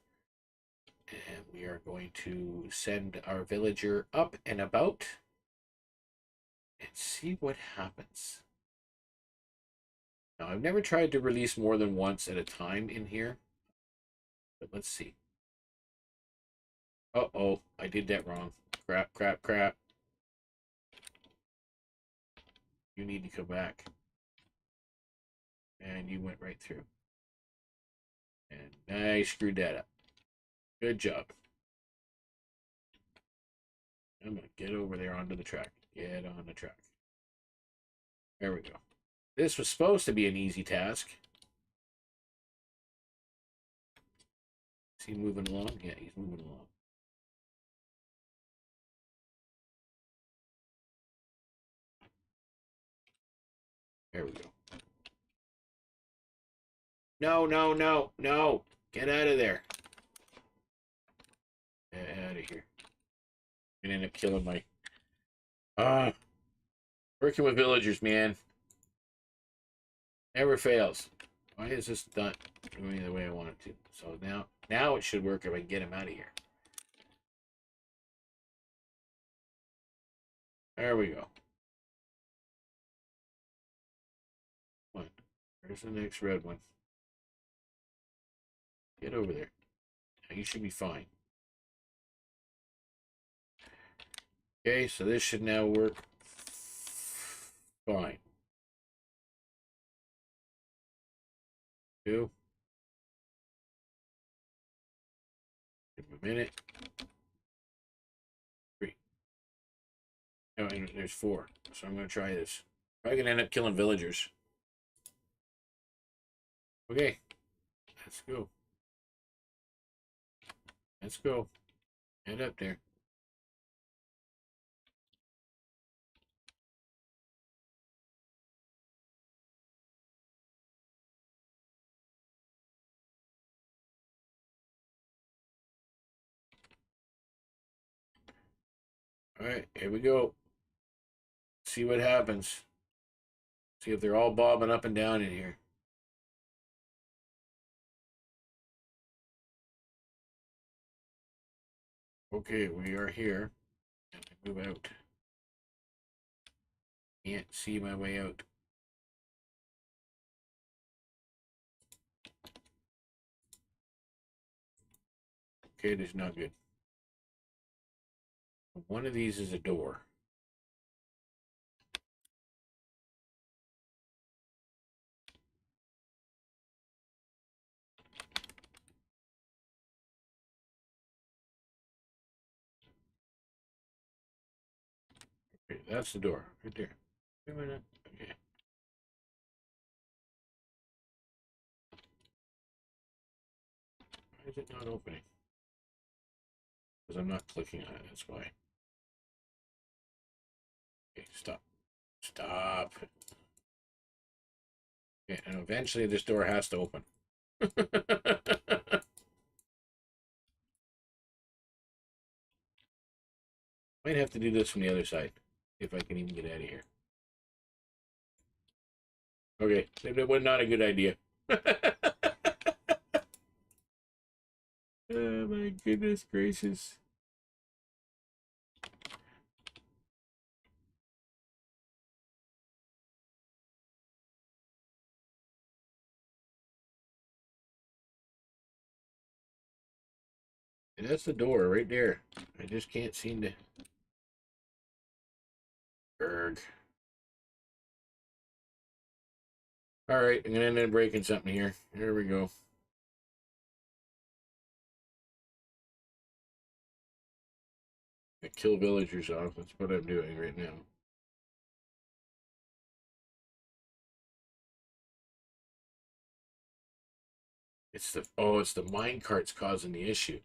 Speaker 1: And we are going to send our villager up and about and see what happens. Now, I've never tried to release more than once at a time in here, but let's see. Uh-oh, I did that wrong. Crap, crap, crap. You need to come back. And you went right through. And I screwed that up. Good job. I'm going to get over there onto the track. Get on the track. There we go. This was supposed to be an easy task. Is he moving along? Yeah, he's moving along. There we go. No, no, no, no. Get out of there. Get out of here. I'm gonna end up killing my... working with villagers, man. Never fails. Why is this not doing the way I want it to? So now it should work if I can get him out of here. There we go. One. There's the next red one. Get over there. Now you should be fine. Okay, so this should now work fine. 2. Give him a minute. 3. No, and there's 4. So I'm going to try this. Probably going to end up killing villagers. Okay. Let's go. Let's go. Head up there. All right, here we go. See what happens. See if they're all bobbing up and down in here. Okay, we are here. And I move out. Can't see my way out. Okay, this is not good. One of these is a door. that's the door right there. Wait a minute. Okay. Why is it not opening? Because I'm not clicking on it, that's why. Okay, stop. Stop. Okay, and eventually this door has to open. Might have to do this from the other side, if I can even get out of here. Okay, that was not a good idea. Oh my goodness gracious. And that's the door right there. I just can't seem to. Berg. All right, I'm gonna end up breaking something here. Here we go. I kill villagers off. That's what I'm doing right now. It's the mine carts causing the issue.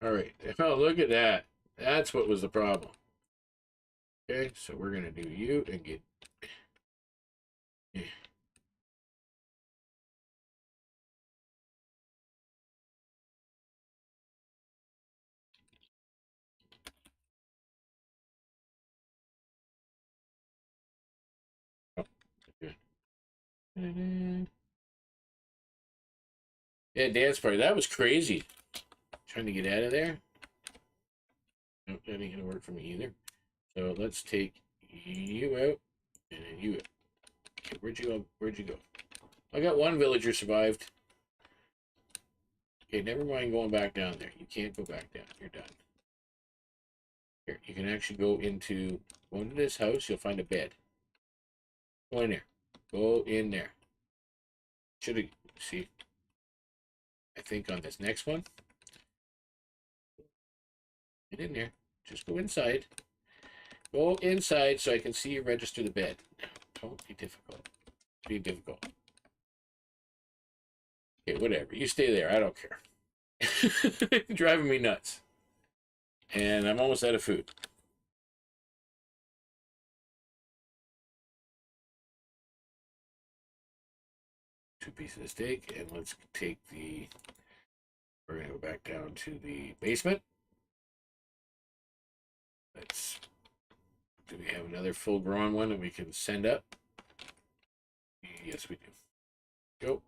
Speaker 1: All right. Oh, look at that. That's what was the problem. Okay, so we're gonna do you and get. Oh, okay. Yeah, dance party. That was crazy. Trying to get out of there. Nope, that ain't gonna work for me either. So let's take you out and then you out. Okay, where'd you go? Where'd you go? I got one villager survived. Okay, never mind going back down there. You can't go back down. You're done. Here, you can actually go into this house. You'll find a bed. Go in there. Go in there. Should have, see, I think on this next one. Get in there. Just go inside. Go inside so I can see you register the bed. Don't be difficult. Be difficult. Okay, whatever. You stay there. I don't care. Driving me nuts. And I'm almost out of food. Two pieces of steak, and let's take the. We're gonna go back down to the basement. Let's. Do we have another full-grown one that we can send up? Yes, we do. Go.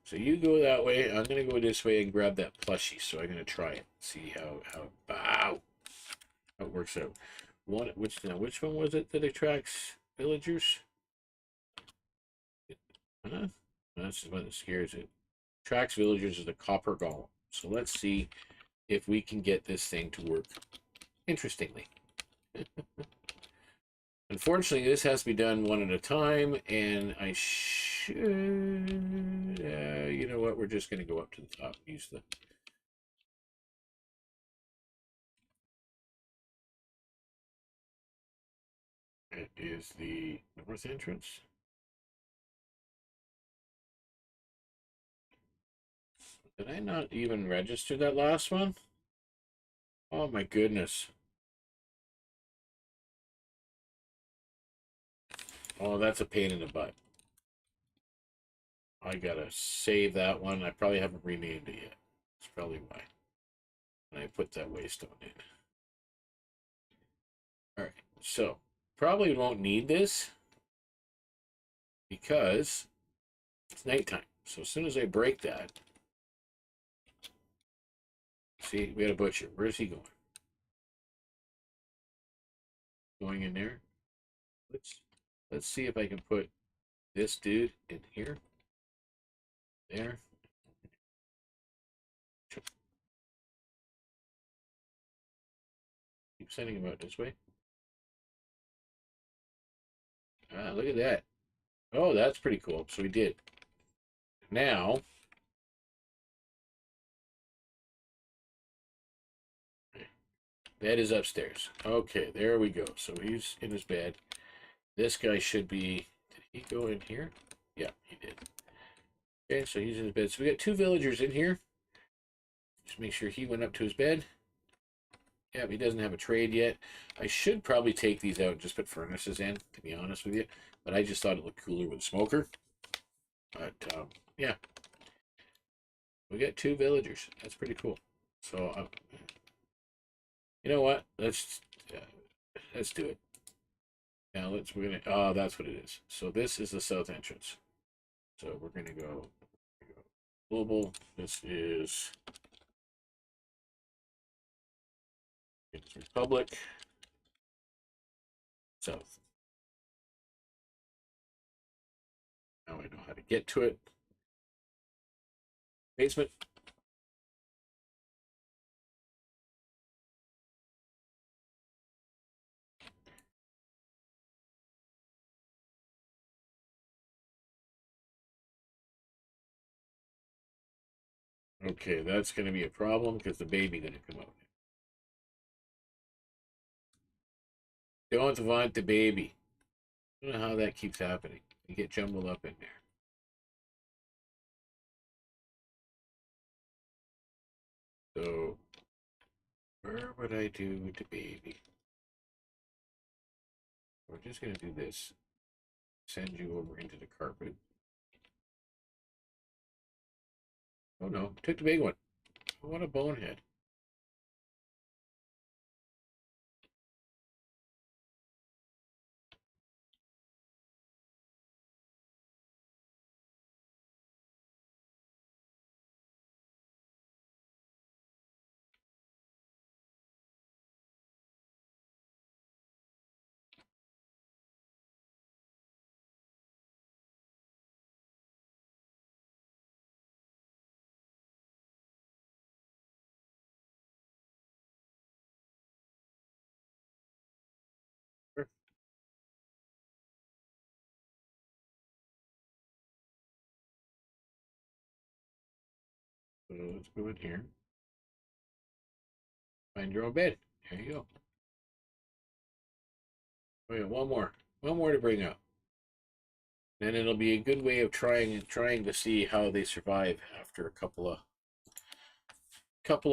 Speaker 1: So you go that way. I'm gonna go this way and grab that plushie. So I'm gonna try it. See how it works out. Which one was it that attracts villagers? That's the one that scares it. Attracts villagers is the copper golem. So let's see if we can get this thing to work interestingly. Unfortunately, this has to be done one at a time, and I should. You know what? We're just going to go up to the top and use the. It is the north entrance. Did I not even register that last one? Oh my goodness. Oh, that's a pain in the butt. I gotta save that one. I probably haven't renamed it yet. That's probably why. And I put that waystone in. Alright, so probably won't need this because it's nighttime. So as soon as I break that, see, we got a butcher. Where's he going? Going in there. Let's see if I can put this dude in here. There. Keep sending him out this way. Ah, look at that. Oh, that's pretty cool. So we did. Now, Bed is upstairs. Okay, there we go. So he's in his bed. This guy should be... Did he go in here? Yeah, he did. Okay, so he's in his bed. So we got 2 villagers in here. Just make sure he went up to his bed. Yeah, he doesn't have a trade yet. I should probably take these out and just put furnaces in, to be honest with you. But I just thought it looked cooler with a smoker. But, yeah. We got 2 villagers. That's pretty cool. So, you know what? Let's do it. Now we're gonna. Oh, that's what it is. So this is the south entrance. So we're gonna go global. This is Republic South. Now I know how to get to it. Basement. Okay, that's going to be a problem because the baby going to come out. Don't want the baby. I don't know how that keeps happening. You get jumbled up in there. So, where would I do with the baby? We're just going to do this. Send you over into the carpet. Oh no, took the big one. What a bonehead. So let's go in here. Find your own bed. There you go. Oh yeah, one more. One more to bring up. And it'll be a good way of trying to see how they survive after a couple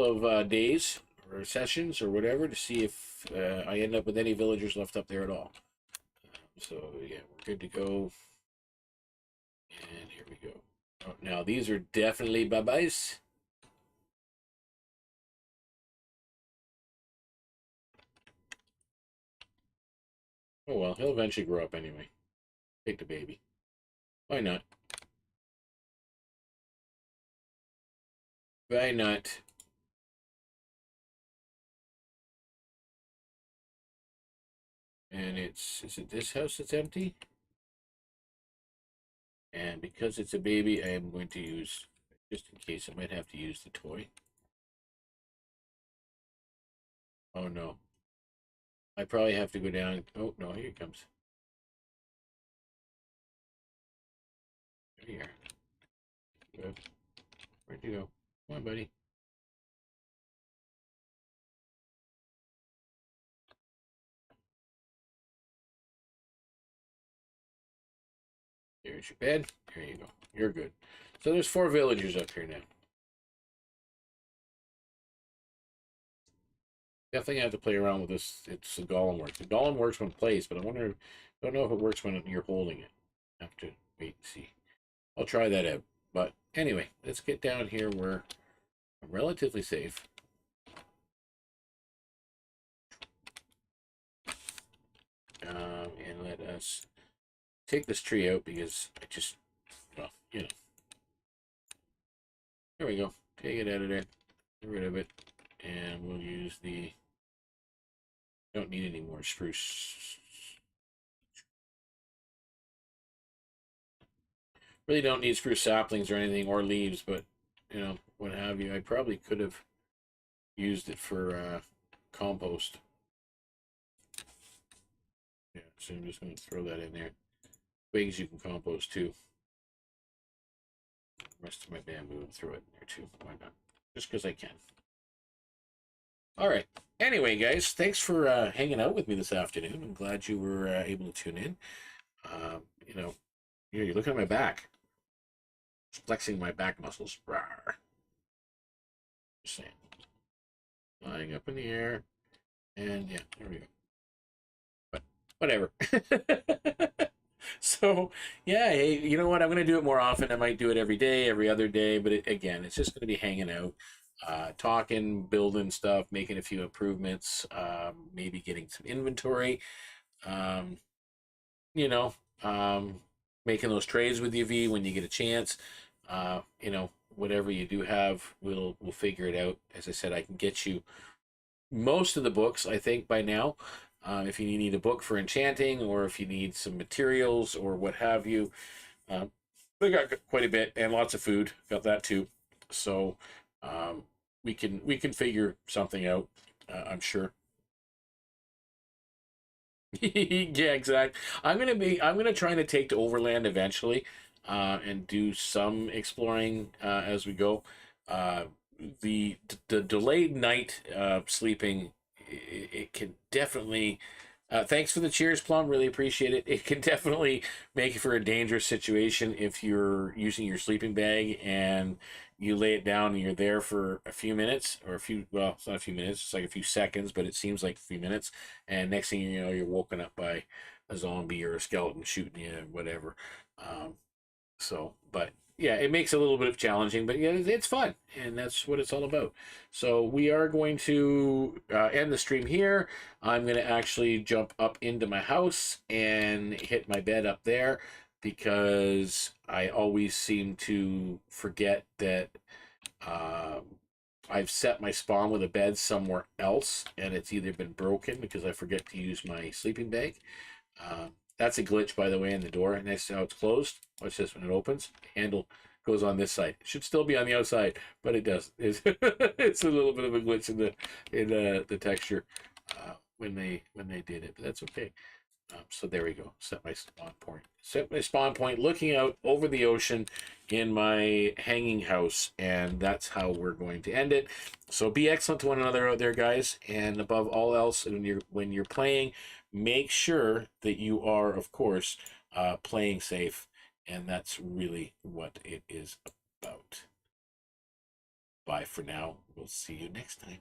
Speaker 1: of days or sessions or whatever to see if I end up with any villagers left up there at all. So yeah, we're good to go. And here we go. Oh, now these are definitely bye-byes. Oh well, he'll eventually grow up anyway. Take the baby. Why not? Why not? And is it this house that's empty? And because it's a baby, I am going to use, just in case, I might have to use the toy. Oh no. I probably have to go down. Oh no, here it comes. Here. Good. Where'd you go? Come on, buddy. There's your bed. There you go. You're good. So there's 4 villagers up here now. Definitely have to play around with this. It's the golem works. The golem works when placed, but don't know if it works when you're holding it. Have to wait and see. I'll try that out. But anyway, let's get down here where I'm relatively safe. And let us take this tree out because I just, well, you know. There we go. Take it out of there. Get rid of it. And we'll use the, don't need any more spruce. Really don't need spruce saplings or anything or leaves, but, you know, what have you. I probably could have used it for compost. Yeah, so I'm just going to throw that in there. Twigs you can compost too. The rest of my bamboo and throw it in there too. Why not? Just because I can. All right. Anyway, guys, thanks for hanging out with me this afternoon. I'm glad you were able to tune in. You know, you're looking at my back, just flexing my back muscles. Rawr. Just saying. Flying up in the air, and yeah, there we go. But whatever. So yeah, hey, you know what? I'm gonna do it more often. I might do it every day, every other day, but again, it's just gonna be hanging out, talking, building stuff, making a few improvements, maybe getting some inventory. Um, you know, um, making those trades with you, V, when you get a chance. Whatever you do have, we'll figure it out. As I said, I can get you most of the books, I think, by now. If you need a book for enchanting, or if you need some materials or what have you, uh, we got quite a bit and lots of food. Got that too, so um, we can figure something out. I'm sure. Yeah, exactly. I'm gonna try to take to overland eventually, and do some exploring as we go. Uh, the delayed night sleeping, it can definitely. Thanks for the cheers, Plum. Really appreciate it. It can definitely make it for a dangerous situation if you're using your sleeping bag and you lay it down and you're there for a few minutes or a few. Well, it's not a few minutes. It's like a few seconds, but it seems like a few minutes, and next thing you know, you're woken up by a zombie or a skeleton shooting you, whatever. Um, but yeah, it makes it a little bit of challenging, but yeah, it's fun, and that's what it's all about. So we are going to end the stream here. I'm going to actually jump up into my house and hit my bed up there because I always seem to forget that um, I've set my spawn with a bed somewhere else, and it's either been broken because I forget to use my sleeping bag. That's a glitch, by the way, in the door. And that's how it's closed. Watch this when it opens. Handle goes on this side. It should still be on the outside, but it doesn't. It's a little bit of a glitch in the texture when they did it, but that's okay. So there we go. Set my spawn point. Set my spawn point looking out over the ocean in my hanging house, and that's how we're going to end it. So be excellent to one another out there, guys, and above all else, when you're playing, make sure that you are, of course, playing safe, and that's really what it is about. Bye for now. We'll see you next time.